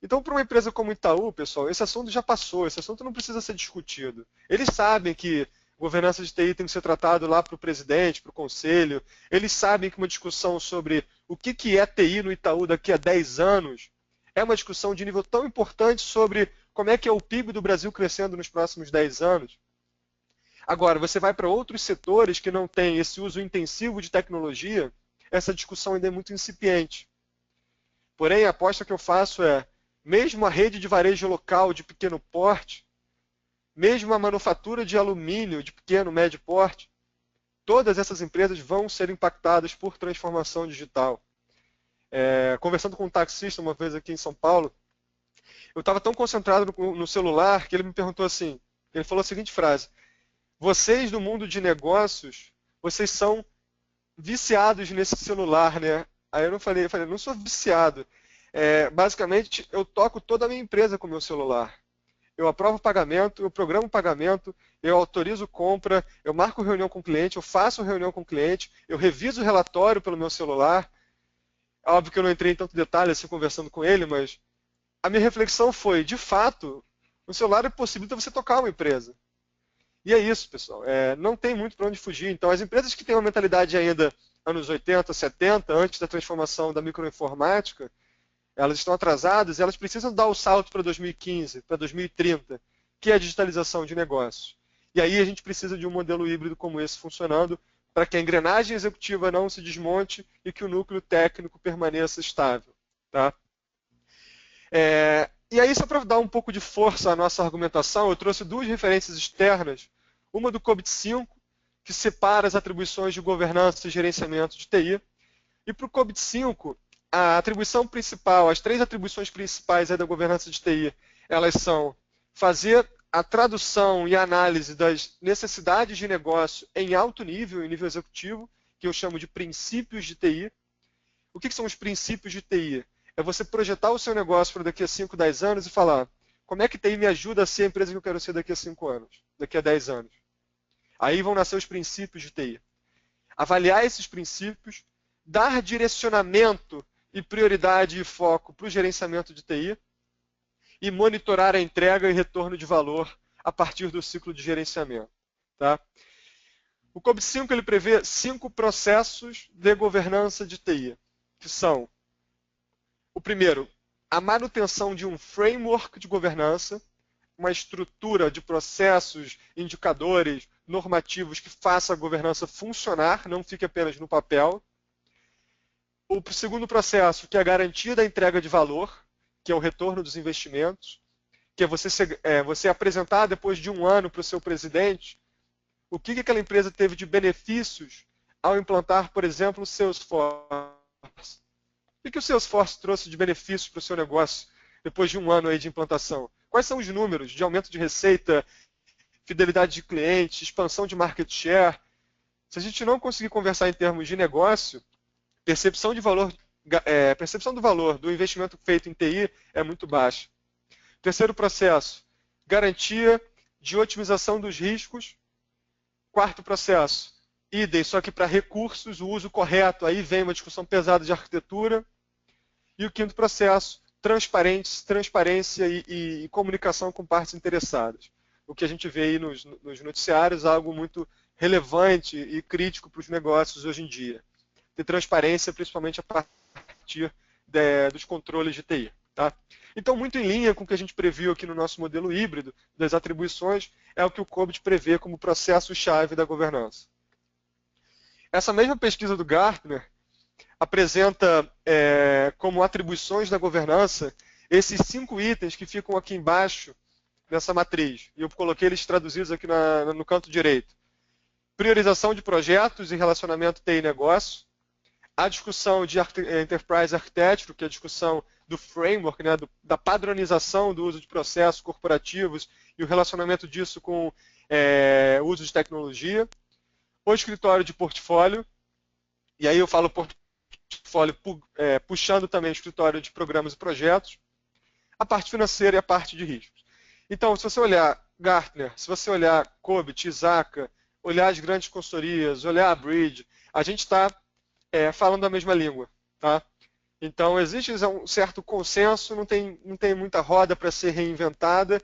Então, para uma empresa como Itaú, pessoal, esse assunto já passou, esse assunto não precisa ser discutido. Eles sabem que governança de TI tem que ser tratado lá para o presidente, para o conselho. Eles sabem que uma discussão sobre o que é TI no Itaú daqui a 10 anos é uma discussão de nível tão importante sobre como é que é o PIB do Brasil crescendo nos próximos 10 anos. Agora, você vai para outros setores que não têm esse uso intensivo de tecnologia, essa discussão ainda é muito incipiente. Porém, a aposta que eu faço é, mesmo a rede de varejo local de pequeno porte, mesmo a manufatura de alumínio de pequeno, médio porte, todas essas empresas vão ser impactadas por transformação digital. Conversando com um taxista uma vez aqui em São Paulo, eu estava tão concentrado no celular que ele me perguntou assim, ele falou a seguinte frase: vocês do mundo de negócios, vocês são viciados nesse celular, né? Aí eu falei, não sou viciado. Basicamente, eu toco toda a minha empresa com o meu celular. Eu aprovo o pagamento, eu programo o pagamento, eu autorizo compra, eu marco reunião com o cliente, eu faço reunião com o cliente, eu reviso o relatório pelo meu celular. Óbvio que eu não entrei em tanto detalhe assim conversando com ele, mas a minha reflexão foi, de fato, o celular possibilita você tocar uma empresa. E é isso, pessoal. Não tem muito para onde fugir. Então, as empresas que têm uma mentalidade ainda anos 80, 70, antes da transformação da microinformática, elas estão atrasadas e elas precisam dar o salto para 2015, para 2030, que é a digitalização de negócios. E aí a gente precisa de um modelo híbrido como esse funcionando para que a engrenagem executiva não se desmonte e que o núcleo técnico permaneça estável. Tá? E aí, só para dar um pouco de força à nossa argumentação, eu trouxe duas referências externas. Uma do COBIT-5, que separa as atribuições de governança e gerenciamento de TI. E para o COBIT-5, a atribuição principal, as três atribuições principais da governança de TI, elas são fazer a tradução e análise das necessidades de negócio em alto nível, em nível executivo, que eu chamo de princípios de TI. O que são os princípios de TI? É você projetar o seu negócio para daqui a 5, 10 anos e falar, como é que TI me ajuda a ser a empresa que eu quero ser daqui a 5 anos, daqui a 10 anos? Aí vão nascer os princípios de TI. Avaliar esses princípios, dar direcionamento e prioridade e foco para o gerenciamento de TI e monitorar a entrega e retorno de valor a partir do ciclo de gerenciamento. Tá? O COB5 ele prevê 5 processos de governança de TI, que são, o primeiro, a manutenção de um framework de governança, uma estrutura de processos, indicadores, normativos que faça a governança funcionar, não fique apenas no papel. O segundo processo, que é a garantia da entrega de valor, que é o retorno dos investimentos, que é você apresentar depois de um ano para o seu presidente o que aquela empresa teve de benefícios ao implantar, por exemplo, o Salesforce. O que o Salesforce trouxe de benefícios para o seu negócio depois de um ano aí de implantação? Quais são os números de aumento de receita, fidelidade de cliente, expansão de market share? Se a gente não conseguir conversar em termos de negócio, percepção do valor do investimento feito em TI é muito baixa. Terceiro processo, garantia de otimização dos riscos. Quarto processo, idem, só que para recursos, o uso correto, aí vem uma discussão pesada de arquitetura. E o quinto processo, transparência e comunicação com partes interessadas. O que a gente vê aí nos noticiários é algo muito relevante e crítico para os negócios hoje em dia. Ter transparência, principalmente a partir dos controles de TI. Tá? Então, muito em linha com o que a gente previu aqui no nosso modelo híbrido das atribuições, é o que o COBIT prevê como processo-chave da governança. Essa mesma pesquisa do Gartner apresenta como atribuições da governança esses 5 itens que ficam aqui embaixo nessa matriz. E eu coloquei eles traduzidos aqui no canto direito. Priorização de projetos e relacionamento TI-negócio. A discussão de Enterprise Architecture, que é a discussão do framework, né, da padronização do uso de processos corporativos e o relacionamento disso com o uso de tecnologia. O escritório de portfólio, e aí eu falo portfólio puxando também o escritório de programas e projetos, a parte financeira e a parte de riscos. Então, se você olhar Gartner, se você olhar COBIT, Zacca, olhar as grandes consultorias, olhar a Bridge, a gente está falando a mesma língua. Tá? Então, existe um certo consenso, não tem muita roda para ser reinventada.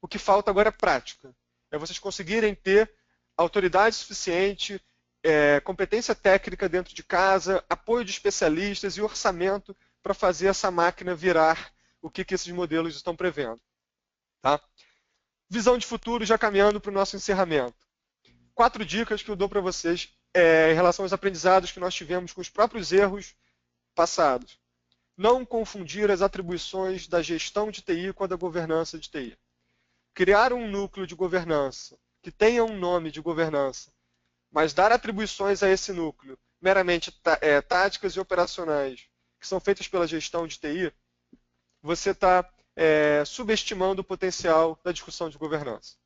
O que falta agora é prática. É vocês conseguirem ter autoridade suficiente, competência técnica dentro de casa, apoio de especialistas e orçamento para fazer essa máquina virar o que esses modelos estão prevendo. Tá? Visão de futuro, já caminhando para o nosso encerramento. 4 dicas que eu dou para vocês em relação aos aprendizados que nós tivemos com os próprios erros passados. Não confundir as atribuições da gestão de TI com a da governança de TI. Criar um núcleo de governança que tenha um nome de governança, mas dar atribuições a esse núcleo meramente táticas e operacionais que são feitas pela gestão de TI, você está subestimando o potencial da discussão de governança.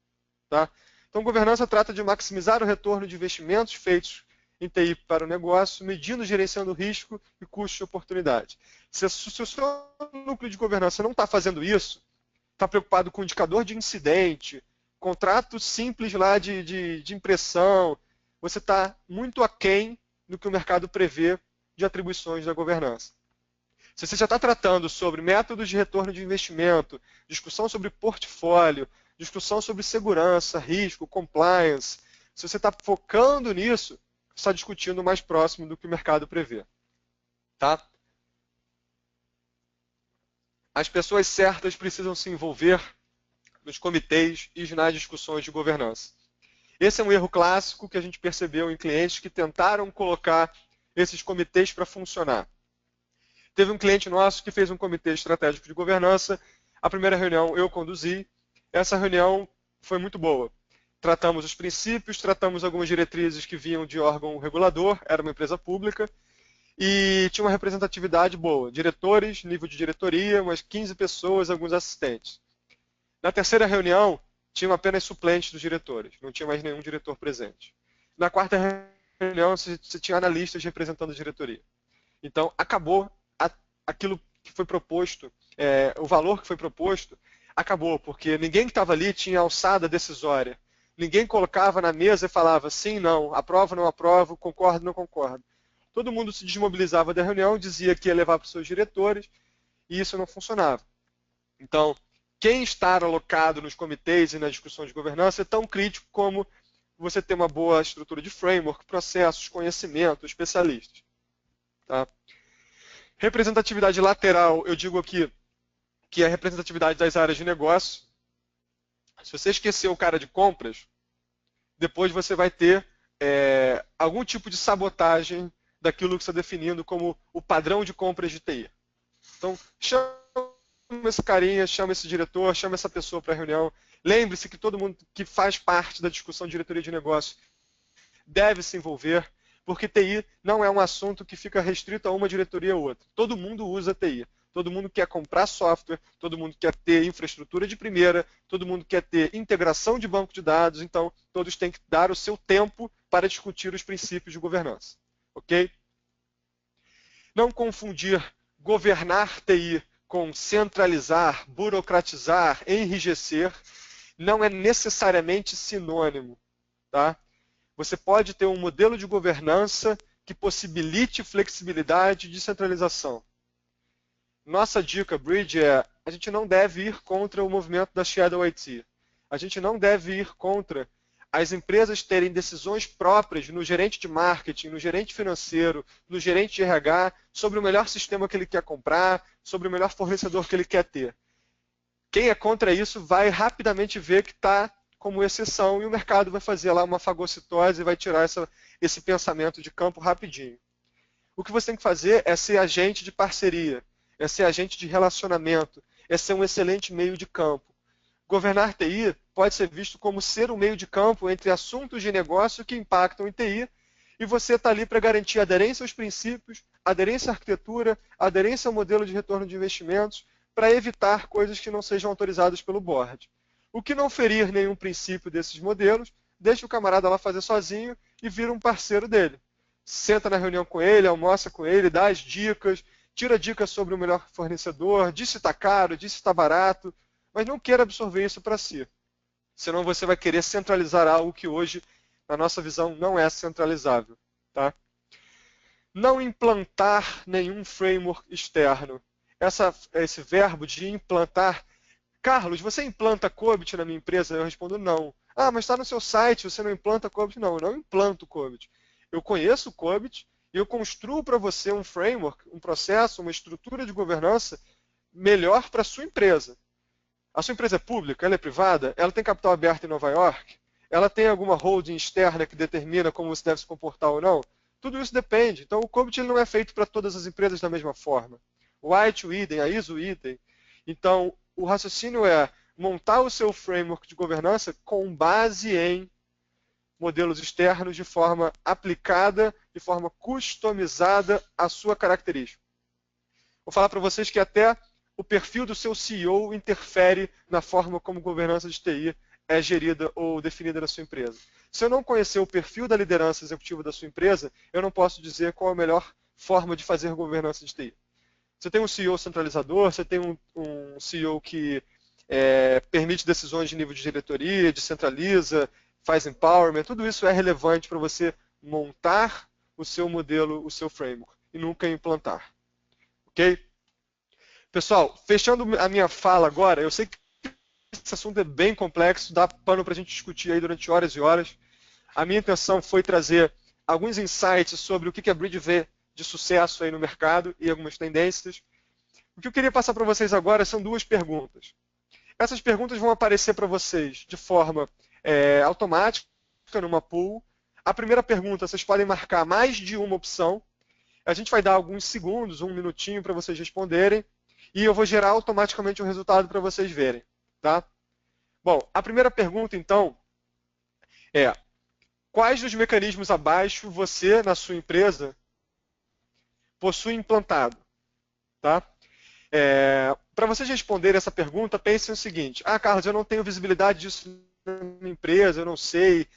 Tá? Então, governança trata de maximizar o retorno de investimentos feitos em TI para o negócio, medindo e gerenciando risco e custo de oportunidade. Se o seu núcleo de governança não está fazendo isso, está preocupado com indicador de incidente, contrato simples lá de impressão, você está muito aquém do que o mercado prevê de atribuições da governança. Se você já está tratando sobre métodos de retorno de investimento, discussão sobre portfólio, discussão sobre segurança, risco, compliance, se você está focando nisso, você está discutindo mais próximo do que o mercado prevê. Tá? As pessoas certas precisam se envolver nos comitês e nas discussões de governança. Esse é um erro clássico que a gente percebeu em clientes que tentaram colocar esses comitês para funcionar. Teve um cliente nosso que fez um comitê estratégico de governança. A primeira reunião eu conduzi. Essa reunião foi muito boa. Tratamos os princípios, tratamos algumas diretrizes que vinham de órgão regulador, era uma empresa pública, e tinha uma representatividade boa. Diretores, nível de diretoria, umas 15 pessoas, alguns assistentes. Na terceira reunião, tinham apenas suplentes dos diretores, não tinha mais nenhum diretor presente. Na quarta reunião, você tinha analistas representando a diretoria. Então, acabou aquilo que foi proposto, o valor que foi proposto, acabou, porque ninguém que estava ali tinha alçada decisória. Ninguém colocava na mesa e falava sim, não, aprovo, não aprovo, concordo, não concordo. Todo mundo se desmobilizava da reunião, dizia que ia levar para os seus diretores, e isso não funcionava. Então, quem está alocado nos comitês e nas discussões de governança é tão crítico como você ter uma boa estrutura de framework, processos, conhecimento, especialistas. Tá? Representatividade lateral, eu digo aqui que é a representatividade das áreas de negócio. Se você esquecer o cara de compras, depois você vai ter algum tipo de sabotagem daquilo que você está definindo como o padrão de compras de TI. Então, chama esse carinha, chama esse diretor, chama essa pessoa para a reunião. Lembre-se que todo mundo que faz parte da discussão de diretoria de negócio deve se envolver, porque TI não é um assunto que fica restrito a uma diretoria ou outra. Todo mundo usa TI. Todo mundo quer comprar software, todo mundo quer ter infraestrutura de primeira, todo mundo quer ter integração de banco de dados, então todos têm que dar o seu tempo para discutir os princípios de governança. Ok? Não confundir governar TI com centralizar, burocratizar, enrijecer, não é necessariamente sinônimo. Tá? Você pode ter um modelo de governança que possibilite flexibilidade e descentralização. nossa dica, Bridge, é a gente não deve ir contra o movimento da Shadow IT. A gente não deve ir contra as empresas terem decisões próprias no gerente de marketing, no gerente financeiro, no gerente de RH, sobre o melhor sistema que ele quer comprar, sobre o melhor fornecedor que ele quer ter. Quem é contra isso vai rapidamente ver que está como exceção e o mercado vai fazer lá uma fagocitose e vai tirar esse pensamento de campo rapidinho. O que você tem que fazer é ser agente de parceria, é ser agente de relacionamento, é ser um excelente meio de campo. Governar TI pode ser visto como ser um meio de campo entre assuntos de negócio que impactam em TI e você está ali para garantir aderência aos princípios, aderência à arquitetura, aderência ao modelo de retorno de investimentos, para evitar coisas que não sejam autorizadas pelo board. O que não ferir nenhum princípio desses modelos, deixa o camarada lá fazer sozinho e vira um parceiro dele. Senta na reunião com ele, almoça com ele, dá as dicas, tira dicas sobre o melhor fornecedor, diz se está caro, diz se está barato, mas não queira absorver isso para si. Senão você vai querer centralizar algo que hoje, na nossa visão, não é centralizável. Tá? Não implantar nenhum framework externo. Esse verbo de implantar. Carlos, você implanta COBIT na minha empresa? Eu respondo não. Ah, mas está no seu site, você não implanta COBIT? Não, eu não implanto COBIT. Eu conheço o COBIT e eu construo para você um framework, um processo, uma estrutura de governança melhor para a sua empresa. A sua empresa é pública? Ela é privada? Ela tem capital aberto em Nova York? Ela tem alguma holding externa que determina como você deve se comportar ou não? Tudo isso depende. Então, o COBIT ele não é feito para todas as empresas da mesma forma. O ITIL, o idem, a ISO, o idem. Então, o raciocínio é montar o seu framework de governança com base em modelos externos de forma aplicada, de forma customizada à sua característica. Vou falar para vocês que até o perfil do seu CEO interfere na forma como governança de TI é gerida ou definida na sua empresa. Se eu não conhecer o perfil da liderança executiva da sua empresa, eu não posso dizer qual a melhor forma de fazer governança de TI. Você tem um CEO centralizador, você tem um CEO que permite decisões de nível de diretoria, descentraliza, faz empowerment, tudo isso é relevante para você montar o seu modelo, o seu framework, e nunca implantar. Ok? Pessoal, fechando a minha fala agora, eu sei que esse assunto é bem complexo, dá pano para a gente discutir aí durante horas e horas. A minha intenção foi trazer alguns insights sobre o que a Bridge vê de sucesso aí no mercado e algumas tendências. O que eu queria passar para vocês agora são duas perguntas. Essas perguntas vão aparecer para vocês de forma automática numa pool. A primeira pergunta, vocês podem marcar mais de uma opção. A gente vai dar alguns segundos, um minutinho para vocês responderem. E eu vou gerar automaticamente o resultado para vocês verem. Tá? Bom, a primeira pergunta, então, é: quais dos mecanismos abaixo você, na sua empresa, possui implantado? Tá? Para vocês responderem essa pergunta, pensem o seguinte: ah, Carlos, eu não tenho visibilidade disso na minha empresa, eu não sei.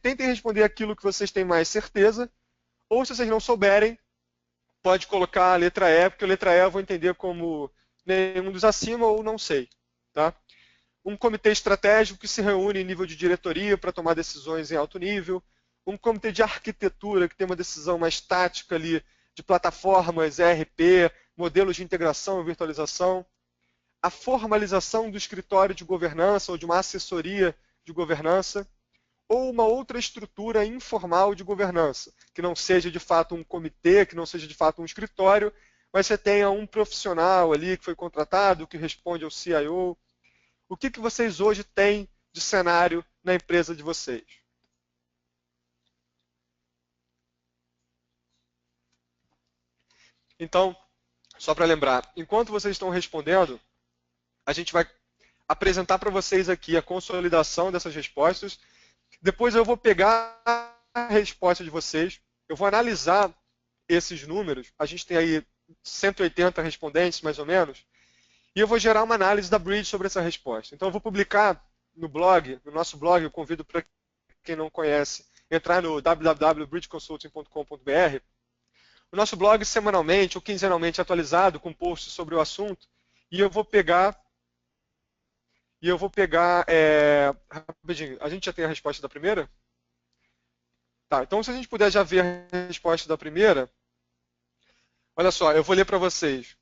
Tentem responder aquilo que vocês têm mais certeza, ou se vocês não souberem, pode colocar a letra E, porque a letra E eu vou entender como nenhum dos acima ou não sei. Tá? Um comitê estratégico que se reúne em nível de diretoria para tomar decisões em alto nível. Um comitê de arquitetura que tem uma decisão mais tática ali de plataformas, ERP, modelos de integração e virtualização. A formalização do escritório de governança ou de uma assessoria de governança. Ou uma outra estrutura informal de governança, que não seja de fato um comitê, que não seja de fato um escritório, mas você tenha um profissional ali que foi contratado, que responde ao CIO. O que vocês hoje têm de cenário na empresa de vocês? Então, só para lembrar, enquanto vocês estão respondendo, a gente vai apresentar para vocês aqui a consolidação dessas respostas. Depois eu vou pegar a resposta de vocês, eu vou analisar esses números, a gente tem aí 180 respondentes, mais ou menos, e eu vou gerar uma análise da Bridge sobre essa resposta. Então eu vou publicar no blog, no nosso blog, eu convido para quem não conhece, entrar no www.bridgeconsulting.com.br. O nosso blog semanalmente ou quinzenalmente atualizado com posts sobre o assunto, e eu vou pegar rapidinho, a gente já tem a resposta da primeira? Tá, então se a gente puder já ver a resposta da primeira, olha só, eu vou ler para vocês.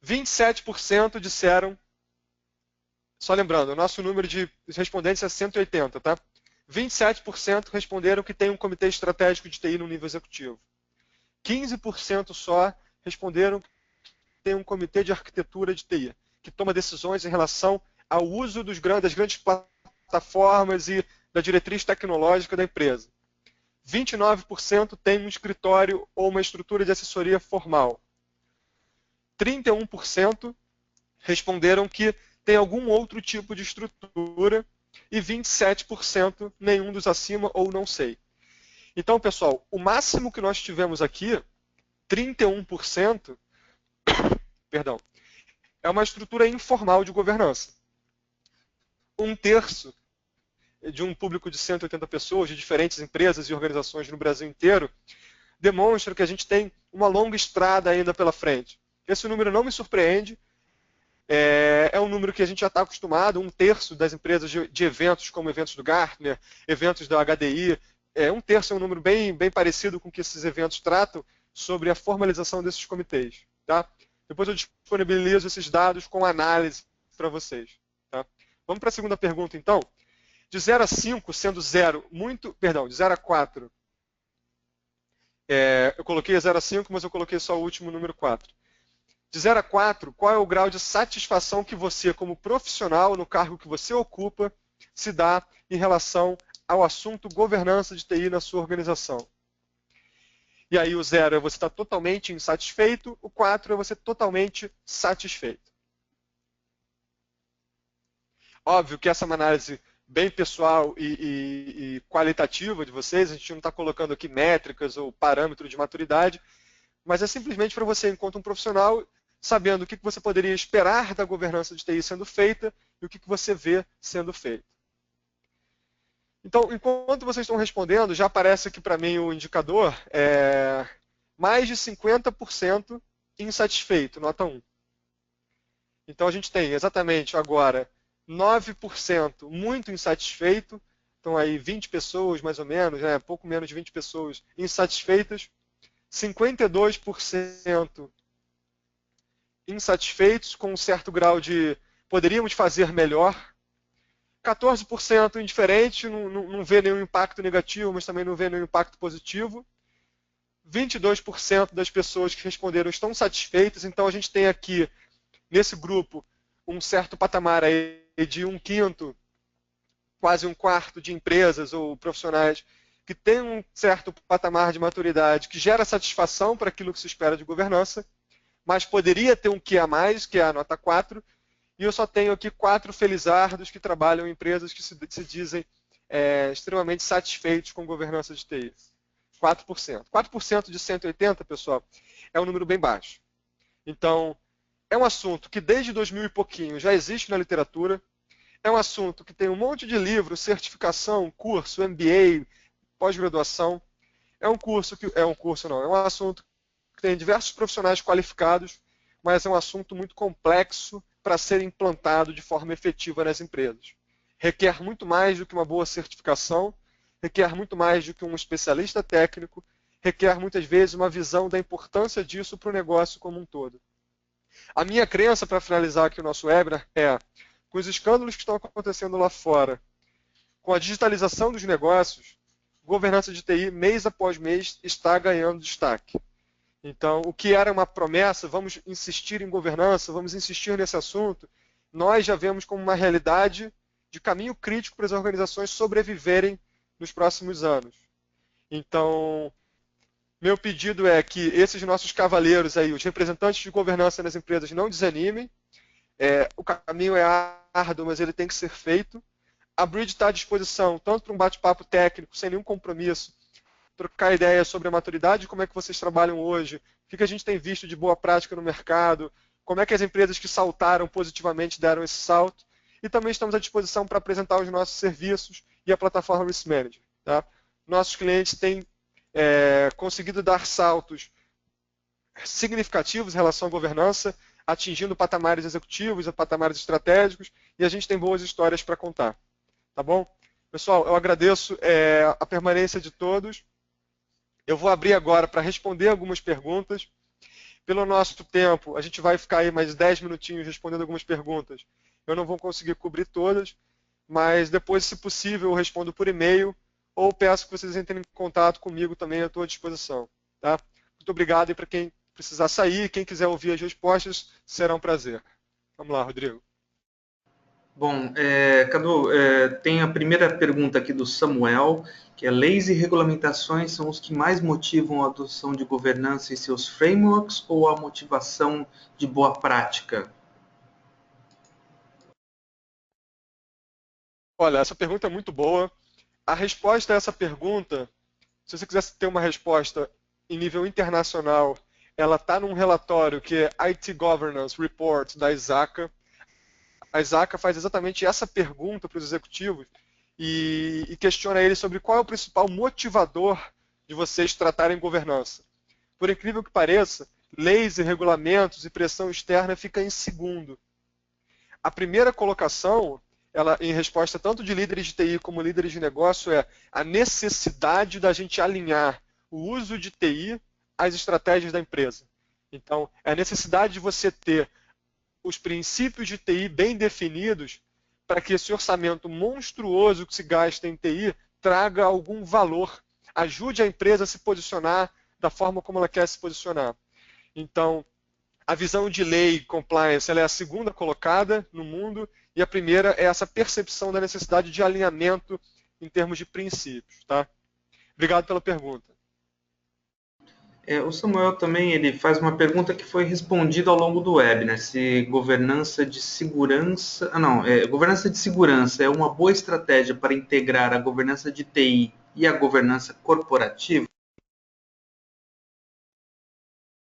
27% disseram, só lembrando, o nosso número de respondentes é 180, tá? 27% responderam que tem um comitê estratégico de TI no nível executivo. 15% só responderam que tem um comitê de arquitetura de TI, que toma decisões em relação ao uso das grandes plataformas e da diretriz tecnológica da empresa. 29% tem um escritório ou uma estrutura de assessoria formal. 31% responderam que tem algum outro tipo de estrutura e 27% nenhum dos acima ou não sei. Então, pessoal, o máximo que nós tivemos aqui, 31%, perdão, é uma estrutura informal de governança. Um terço de um público de 180 pessoas, de diferentes empresas e organizações no Brasil inteiro, demonstra que a gente tem uma longa estrada ainda pela frente. Esse número não me surpreende, é um número que a gente já está acostumado, um terço das empresas de eventos, como eventos do Gartner, eventos da HDI, um terço é um número bem parecido com o que esses eventos tratam sobre a formalização desses comitês. Tá? Depois eu disponibilizo esses dados com análise para vocês. Tá? Vamos para a segunda pergunta, então. De 0 a 5, sendo 0 de 0 a 4, eu coloquei 0 a 5, mas eu coloquei só o último número 4. De 0 a 4, qual é o grau de satisfação que você, como profissional, no cargo que você ocupa, se dá em relação ao assunto governança de TI na sua organização? E aí o 0 é você estar totalmente insatisfeito, o 4 é você totalmente satisfeito. Óbvio que essa é uma análise bem pessoal e qualitativa de vocês, a gente não está colocando aqui métricas ou parâmetros de maturidade, mas é simplesmente para você, enquanto um profissional, sabendo o que você poderia esperar da governança de TI sendo feita e o que você vê sendo feito. Então, enquanto vocês estão respondendo, já aparece aqui para mim o indicador, mais de 50% insatisfeito, nota 1. Então, a gente tem exatamente agora 9% muito insatisfeito, então aí 20 pessoas mais ou menos, pouco menos de 20 pessoas insatisfeitas, 52% insatisfeitos com um certo grau de poderíamos fazer melhor, 14% indiferente, não vê nenhum impacto negativo, mas também não vê nenhum impacto positivo, 22% das pessoas que responderam estão satisfeitas, então a gente tem aqui nesse grupo um certo patamar aí de 1/5, quase 1/4 de empresas ou profissionais que tem um certo patamar de maturidade que gera satisfação para aquilo que se espera de governança, mas poderia ter um que a mais, que é a nota 4, e eu só tenho aqui 4 felizardos que trabalham em empresas que se dizem extremamente satisfeitos com governança de TI. 4%. 4% de 180, pessoal, é um número bem baixo. Então, é um assunto que desde 2000 e pouquinho já existe na literatura, é um assunto que tem um monte de livros, certificação, curso, MBA, pós-graduação. É um assunto que tem diversos profissionais qualificados, mas é um assunto muito complexo para ser implantado de forma efetiva nas empresas. Requer muito mais do que uma boa certificação, requer muito mais do que um especialista técnico, requer muitas vezes uma visão da importância disso para o negócio como um todo. A minha crença, para finalizar aqui o nosso webinar, com os escândalos que estão acontecendo lá fora, com a digitalização dos negócios, governança de TI, mês após mês, está ganhando destaque. Então, o que era uma promessa, vamos insistir em governança, vamos insistir nesse assunto, nós já vemos como uma realidade de caminho crítico para as organizações sobreviverem nos próximos anos. Então, meu pedido é que esses nossos cavaleiros aí, os representantes de governança nas empresas, não desanimem. O caminho é árduo, mas ele tem que ser feito. A Bridge está à disposição, tanto para um bate-papo técnico, sem nenhum compromisso, trocar ideias sobre a maturidade, como é que vocês trabalham hoje, o que a gente tem visto de boa prática no mercado, como é que as empresas que saltaram positivamente deram esse salto. E também estamos à disposição para apresentar os nossos serviços e a plataforma Risk Manager. Tá? Nossos clientes têm conseguido dar saltos significativos em relação à governança, atingindo patamares executivos, patamares estratégicos, e a gente tem boas histórias para contar. Tá bom? Pessoal, eu agradeço a permanência de todos. Eu vou abrir agora para responder algumas perguntas. Pelo nosso tempo, a gente vai ficar aí mais 10 minutinhos respondendo algumas perguntas. Eu não vou conseguir cobrir todas, mas depois, se possível, eu respondo por e-mail ou peço que vocês entrem em contato comigo também à tua disposição. Tá? Muito obrigado e para quem precisar sair, quem quiser ouvir as respostas, será um prazer. Vamos lá, Rodrigo. Bom, Cadu, tem a primeira pergunta aqui do Samuel, que é: leis e regulamentações são os que mais motivam a adoção de governança e seus frameworks ou a motivação de boa prática? Olha, essa pergunta é muito boa. A resposta a essa pergunta, se você quisesse ter uma resposta em nível internacional, ela está num relatório que é IT Governance Report da ISACA. A ISACA faz exatamente essa pergunta para os executivos e questiona eles sobre qual é o principal motivador de vocês tratarem governança. Por incrível que pareça, leis e regulamentos e pressão externa fica em segundo. A primeira colocação, ela, em resposta tanto de líderes de TI como líderes de negócio, é a necessidade da gente alinhar o uso de TI às estratégias da empresa. Então, é a necessidade de você ter os princípios de TI bem definidos para que esse orçamento monstruoso que se gasta em TI traga algum valor, ajude a empresa a se posicionar da forma como ela quer se posicionar. Então, a visão de lei compliance ela é a segunda colocada no mundo e a primeira é essa percepção da necessidade de alinhamento em termos de princípios. Tá? Obrigado pela pergunta. O Samuel também ele faz uma pergunta que foi respondida ao longo do webinar, se governança de segurança... governança de segurança é uma boa estratégia para integrar a governança de TI e a governança corporativa?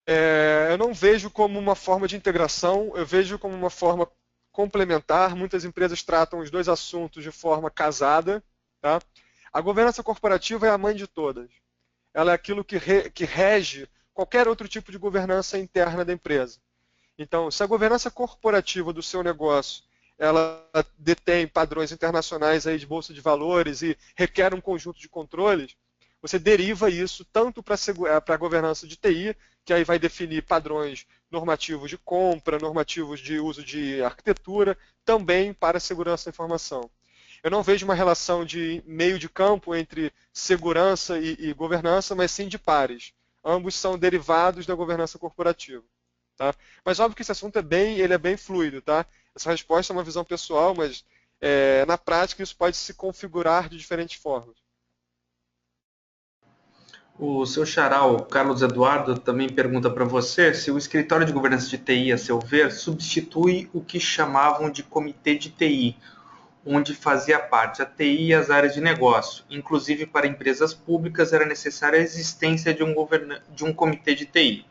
Eu não vejo como uma forma de integração, eu vejo como uma forma complementar. Muitas empresas tratam os dois assuntos de forma casada. Tá? A governança corporativa é a mãe de todas. Ela é aquilo que rege qualquer outro tipo de governança interna da empresa. Então, se a governança corporativa do seu negócio ela detém padrões internacionais aí de bolsa de valores e requer um conjunto de controles, você deriva isso tanto para a governança de TI, que aí vai definir padrões normativos de compra, normativos de uso de arquitetura, também para a segurança da informação. Eu não vejo uma relação de meio de campo entre segurança e governança, mas sim de pares. Ambos são derivados da governança corporativa. Tá? Mas óbvio que esse assunto ele é bem fluido. Tá? Essa resposta é uma visão pessoal, mas na prática isso pode se configurar de diferentes formas. O seu xará, o Carlos Eduardo, também pergunta para você se o escritório de governança de TI, a seu ver, substitui o que chamavam de comitê de TI, onde fazia parte a TI e as áreas de negócio. Inclusive, para empresas públicas era necessária a existência de um comitê de TI.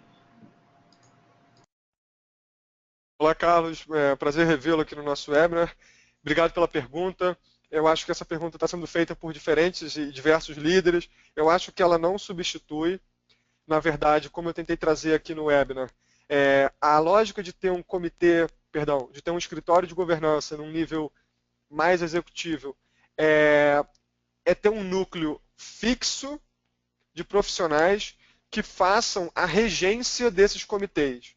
Olá, Carlos. Prazer revê-lo aqui no nosso webinar. Obrigado pela pergunta. Eu acho que essa pergunta está sendo feita por diferentes e diversos líderes. Eu acho que ela não substitui. Na verdade, como eu tentei trazer aqui no webinar, a lógica de ter um comitê, perdão, de ter um escritório de governança num nível mais executivo é ter um núcleo fixo de profissionais que façam a regência desses comitês.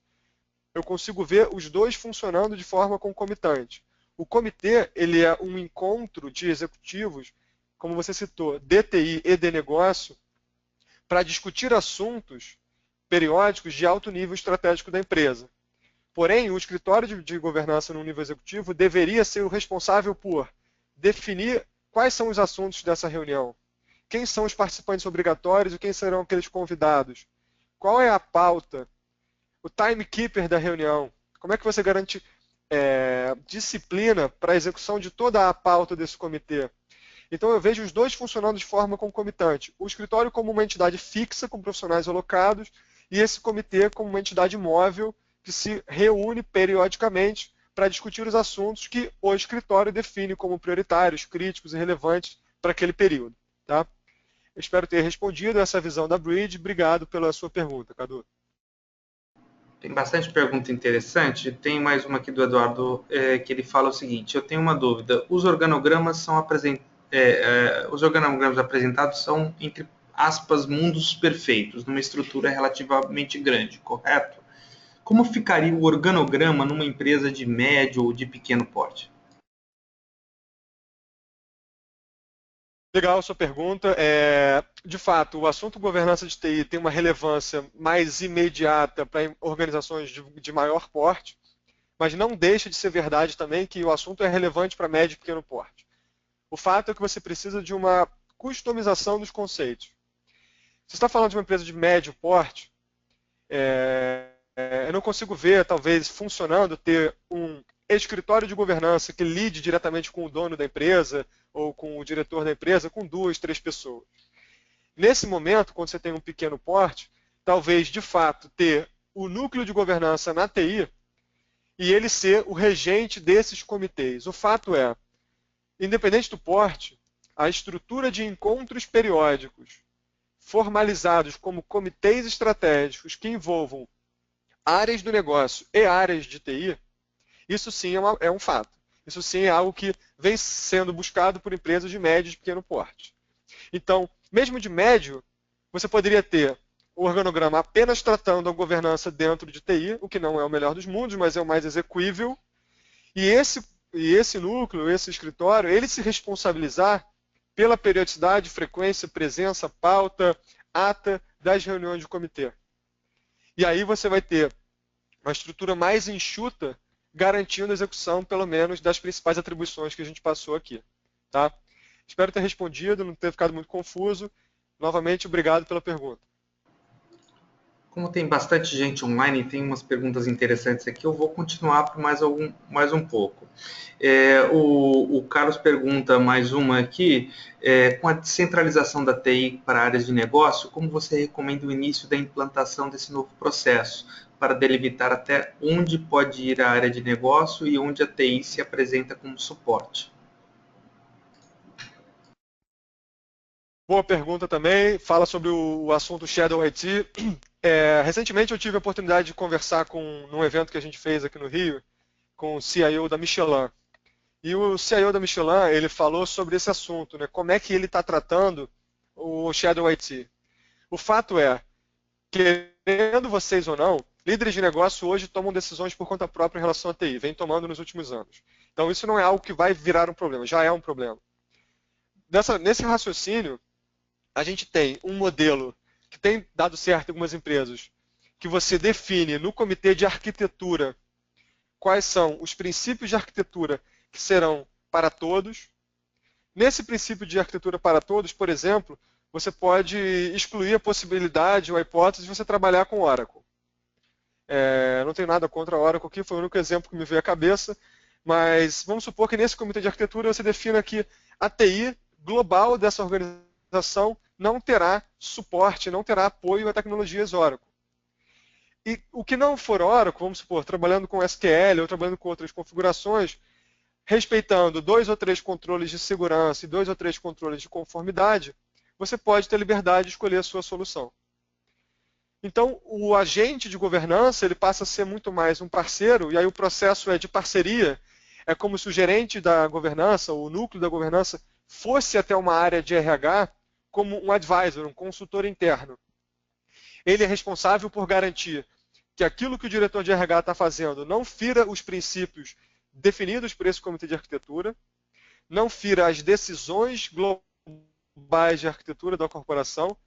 Eu consigo ver os dois funcionando de forma concomitante. O comitê ele é um encontro de executivos, como você citou, de TI e de negócio, para discutir assuntos periódicos de alto nível estratégico da empresa. Porém, o escritório de governança no nível executivo deveria ser o responsável por definir quais são os assuntos dessa reunião, quem são os participantes obrigatórios e quem serão aqueles convidados, qual é a pauta, o timekeeper da reunião, como é que você garante disciplina para a execução de toda a pauta desse comitê. Então eu vejo os dois funcionando de forma concomitante. O escritório como uma entidade fixa com profissionais alocados e esse comitê como uma entidade móvel que se reúne periodicamente para discutir os assuntos que o escritório define como prioritários, críticos e relevantes para aquele período. Tá? Eu espero ter respondido essa visão da Bridge. Obrigado pela sua pergunta, Cadu. Tem bastante pergunta interessante. Tem mais uma aqui do Eduardo, que ele fala o seguinte: eu tenho uma dúvida. Os organogramas apresentados são, entre aspas, mundos perfeitos, numa estrutura relativamente grande, correto? como ficaria o organograma numa empresa de médio ou de pequeno porte? Legal a sua pergunta. De fato, o assunto governança de TI tem uma relevância mais imediata para organizações de maior porte, mas não deixa de ser verdade também que o assunto é relevante para médio e pequeno porte. O fato é que você precisa de uma customização dos conceitos. Se você está falando de uma empresa de médio porte, eu não consigo ver, talvez, funcionando ter um escritório de governança que lide diretamente com o dono da empresa ou com o diretor da empresa, com 2, 3 pessoas. Nesse momento, quando você tem um pequeno porte, talvez, de fato, ter o núcleo de governança na TI e ele ser o regente desses comitês. O fato é, independente do porte, a estrutura de encontros periódicos formalizados como comitês estratégicos que envolvam áreas do negócio e áreas de TI, isso sim é um fato. Isso sim é algo que vem sendo buscado por empresas de médio e de pequeno porte. Então, mesmo de médio, você poderia ter o organograma apenas tratando a governança dentro de TI, o que não é o melhor dos mundos, mas é o mais execuível. E esse núcleo, esse escritório, ele se responsabilizar pela periodicidade, frequência, presença, pauta, ata das reuniões de comitê. E aí você vai ter uma estrutura mais enxuta, garantindo a execução, pelo menos, das principais atribuições que a gente passou aqui. Tá? Espero ter respondido, não ter ficado muito confuso. Novamente, obrigado pela pergunta. Como tem bastante gente online e tem umas perguntas interessantes aqui, eu vou continuar por mais um pouco. O Carlos pergunta mais uma aqui, com a descentralização da TI para áreas de negócio, como você recomenda o início da implantação desse novo processo, para delimitar até onde pode ir a área de negócio e onde a TI se apresenta como suporte? Boa pergunta também, fala sobre o assunto Shadow IT. Recentemente eu tive a oportunidade de conversar num evento que a gente fez aqui no Rio, com o CIO da Michelin. E o CIO da Michelin, ele falou sobre esse assunto, né? Como é que ele está tratando o Shadow IT. O fato é, querendo vocês ou não, líderes de negócio hoje tomam decisões por conta própria em relação à TI, vem tomando nos últimos anos. Então isso não é algo que vai virar um problema, já é um problema. Nesse raciocínio, a gente tem um modelo que tem dado certo em algumas empresas, que você define no comitê de arquitetura quais são os princípios de arquitetura que serão para todos. Nesse princípio de arquitetura para todos, por exemplo, você pode excluir a possibilidade ou a hipótese de você trabalhar com Oracle. Não tenho nada contra a Oracle aqui, foi o único exemplo que me veio à cabeça, mas vamos supor que nesse comitê de arquitetura você defina que a TI global dessa organização não terá suporte, não terá apoio a tecnologias Oracle. E o que não for Oracle, vamos supor, trabalhando com SQL ou trabalhando com outras configurações, respeitando 2 ou 3 controles de segurança e 2 ou 3 controles de conformidade, você pode ter liberdade de escolher a sua solução. Então, o agente de governança ele passa a ser muito mais um parceiro, e aí o processo é de parceria. É como se o gerente da governança, o núcleo da governança, fosse até uma área de RH como um advisor, um consultor interno. Ele é responsável por garantir que aquilo que o diretor de RH está fazendo não fira os princípios definidos por esse comitê de arquitetura, não fira as decisões globais de arquitetura da corporação,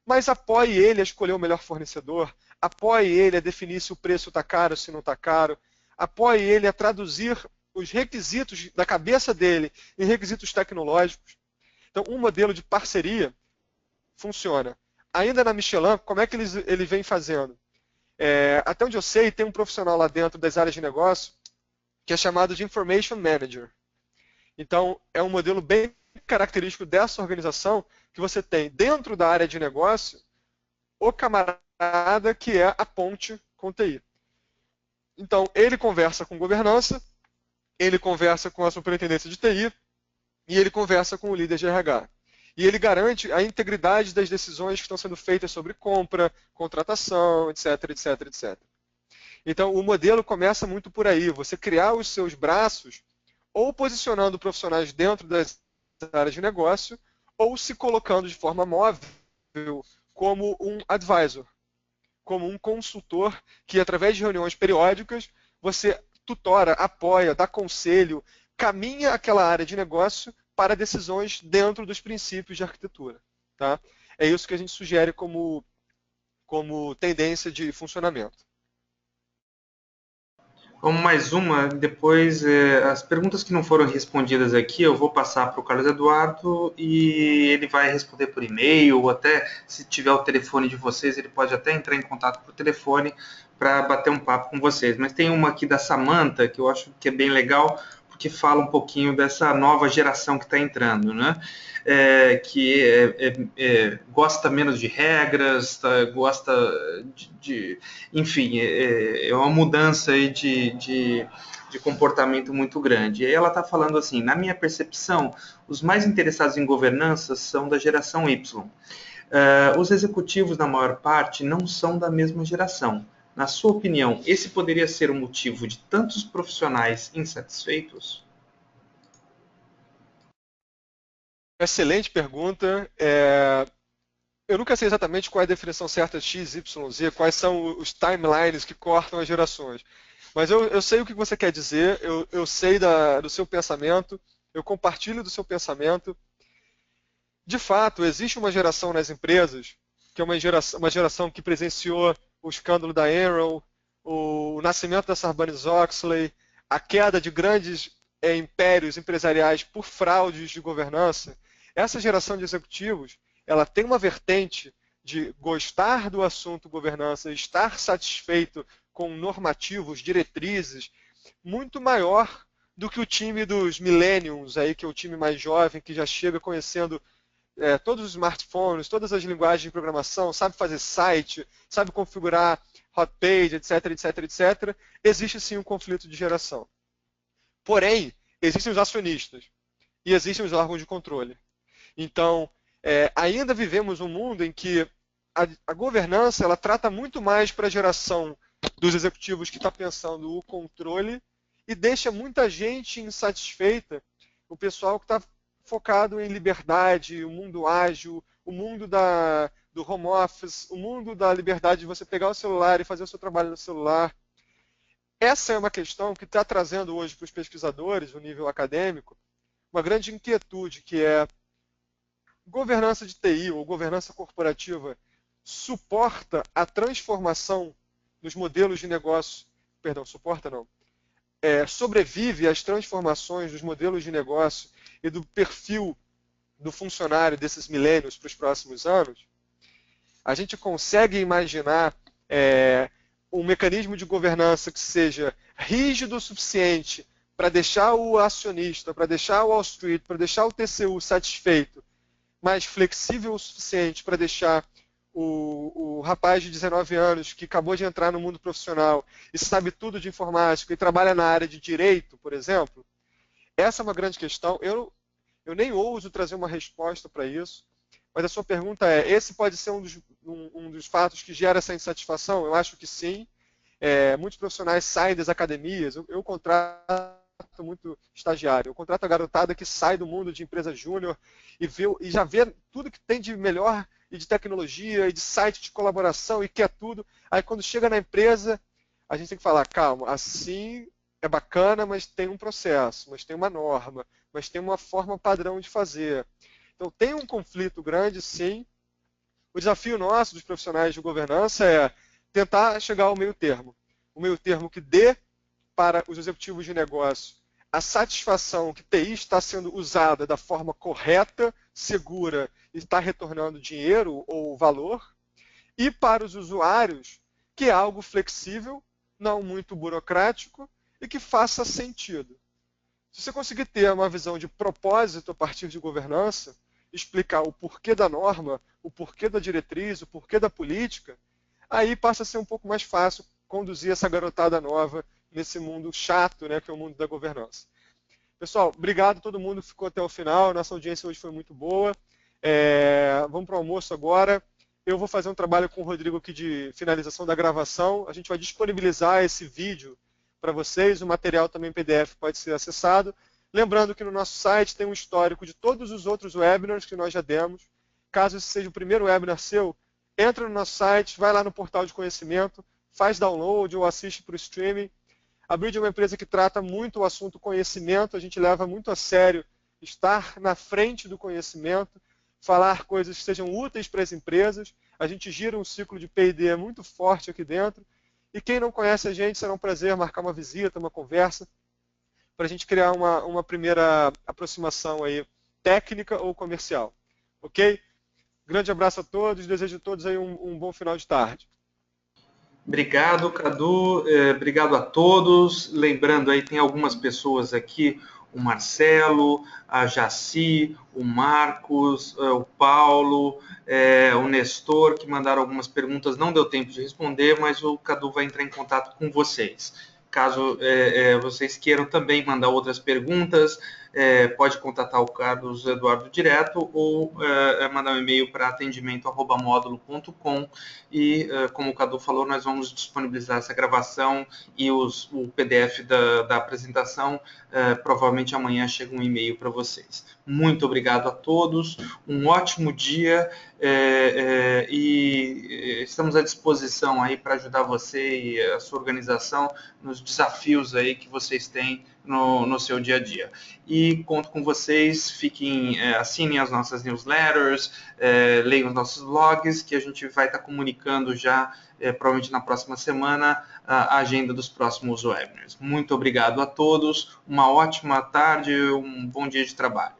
mas apoie ele a escolher o melhor fornecedor, apoie ele a definir se o preço está caro, se não está caro, apoie ele a traduzir os requisitos da cabeça dele em requisitos tecnológicos. Então, um modelo de parceria funciona. Ainda na Michelin, como é que ele vem fazendo? Até onde eu sei, tem um profissional lá dentro das áreas de negócio que é chamado de Information Manager. Então, é um modelo bem característico dessa organização que você tem dentro da área de negócio o camarada que é a ponte com TI. Então, ele conversa com governança, ele conversa com a superintendência de TI e ele conversa com o líder de RH. E ele garante a integridade das decisões que estão sendo feitas sobre compra, contratação, etc, etc, etc. Então, o modelo começa muito por aí, você criar os seus braços ou posicionando profissionais dentro das áreas de negócio ou se colocando de forma móvel como um advisor, como um consultor que, através de reuniões periódicas, você tutora, apoia, dá conselho, caminha aquela área de negócio para decisões dentro dos princípios de arquitetura. Tá? É isso que a gente sugere como tendência de funcionamento. Vamos mais uma, depois as perguntas que não foram respondidas aqui eu vou passar para o Carlos Eduardo e ele vai responder por e-mail ou até se tiver o telefone de vocês ele pode até entrar em contato por telefone para bater um papo com vocês. Mas tem uma aqui da Samantha que eu acho que é bem legal porque fala um pouquinho dessa nova geração que está entrando, né? Gosta menos de regras, gosta enfim, é uma mudança aí de comportamento muito grande. E ela está falando assim, na minha percepção, os mais interessados em governança são da geração Y. Os executivos, na maior parte, não são da mesma geração. Na sua opinião, esse poderia ser o motivo de tantos profissionais insatisfeitos? Excelente pergunta. Eu nunca sei exatamente qual é a definição certa de X, Y, Z, quais são os timelines que cortam as gerações. Mas eu sei o que você quer dizer, eu sei do seu pensamento, eu compartilho do seu pensamento. De fato, existe uma geração nas empresas, que é uma geração que presenciou o escândalo da Enron, o nascimento da Sarbanes-Oxley, a queda de grandes impérios empresariais por fraudes de governança. Essa geração de executivos, ela tem uma vertente de gostar do assunto governança, estar satisfeito com normativos, diretrizes, muito maior do que o time dos millennials, aí, que é o time mais jovem, que já chega conhecendo todos os smartphones, todas as linguagens de programação, sabe fazer site, sabe configurar hot page, etc, etc, etc. Existe sim um conflito de geração. Porém, existem os acionistas e existem os órgãos de controle. Então, ainda vivemos um mundo em que a governança ela trata muito mais para a geração dos executivos que está pensando o controle e deixa muita gente insatisfeita, o pessoal que está focado em liberdade, o mundo ágil, o mundo do home office, o mundo da liberdade de você pegar o celular e fazer o seu trabalho no celular. Essa é uma questão que está trazendo hoje para os pesquisadores, no nível acadêmico, uma grande inquietude, que é governança de TI ou governança corporativa suporta a transformação dos modelos de negócio, suporta não, sobrevive às transformações dos modelos de negócio e do perfil do funcionário desses milênios para os próximos anos? A gente consegue imaginar um mecanismo de governança que seja rígido o suficiente para deixar o acionista, para deixar o Wall Street, para deixar o TCU satisfeito, mas flexível o suficiente para deixar o rapaz de 19 anos que acabou de entrar no mundo profissional e sabe tudo de informática e trabalha na área de direito, por exemplo? Essa é uma grande questão. Eu nem ouso trazer uma resposta para isso, mas a sua pergunta esse pode ser um dos fatos que gera essa insatisfação? Eu acho que sim. Muitos profissionais saem das academias. Eu contrato muito estagiário. Eu contrato a garotada que sai do mundo de empresa júnior e já vê tudo que tem de melhor e de tecnologia e de site de colaboração e quer tudo. Aí quando chega na empresa, a gente tem que falar, calma, assim é bacana, mas tem um processo, mas tem uma norma, mas tem uma forma padrão de fazer. Então tem um conflito grande, sim. O desafio nosso dos profissionais de governança é tentar chegar ao meio termo. O meio termo que dê para os executivos de negócio a satisfação que TI está sendo usada da forma correta, segura e está retornando dinheiro ou valor, e para os usuários que é algo flexível, não muito burocrático e que faça sentido. Se você conseguir ter uma visão de propósito a partir de governança, explicar o porquê da norma, o porquê da diretriz, o porquê da política, aí passa a ser um pouco mais fácil conduzir essa garotada nova nesse mundo chato, né, que é o mundo da governança. Pessoal, obrigado a todo mundo que ficou até o final. Nossa audiência hoje foi muito boa. Vamos para o almoço agora. Eu vou fazer um trabalho com o Rodrigo aqui de finalização da gravação. A gente vai disponibilizar esse vídeo para vocês. O material também em PDF pode ser acessado. Lembrando que no nosso site tem um histórico de todos os outros webinars que nós já demos. Caso esse seja o primeiro webinar seu, entra no nosso site, vai lá no portal de conhecimento, faz download ou assiste para o streaming. A Bridge é uma empresa que trata muito o assunto conhecimento, a gente leva muito a sério estar na frente do conhecimento, falar coisas que sejam úteis para as empresas. A gente gira um ciclo de P&D muito forte aqui dentro. E quem não conhece a gente, será um prazer marcar uma visita, uma conversa, para a gente criar uma primeira aproximação aí, técnica ou comercial. Ok? Grande abraço a todos, desejo a todos aí um bom final de tarde. Obrigado, Cadu. Obrigado a todos. Lembrando aí, tem algumas pessoas aqui, o Marcelo, a Jaci, o Marcos, o Paulo, o Nestor, que mandaram algumas perguntas. Não deu tempo de responder, mas o Cadu vai entrar em contato com vocês. Caso vocês queiram também mandar outras perguntas, pode contatar o Carlos Eduardo direto ou mandar um e-mail para atendimento@modulo.com e, como o Cadu falou, nós vamos disponibilizar essa gravação e o PDF da apresentação. Provavelmente amanhã chega um e-mail para vocês. Muito obrigado a todos, um ótimo dia e estamos à disposição aí para ajudar você e a sua organização nos desafios aí que vocês têm no seu dia a dia. E conto com vocês, assinem as nossas newsletters, leiam os nossos blogs, que a gente vai estar comunicando já, provavelmente na próxima semana, a agenda dos próximos webinars. Muito obrigado a todos, uma ótima tarde, um bom dia de trabalho.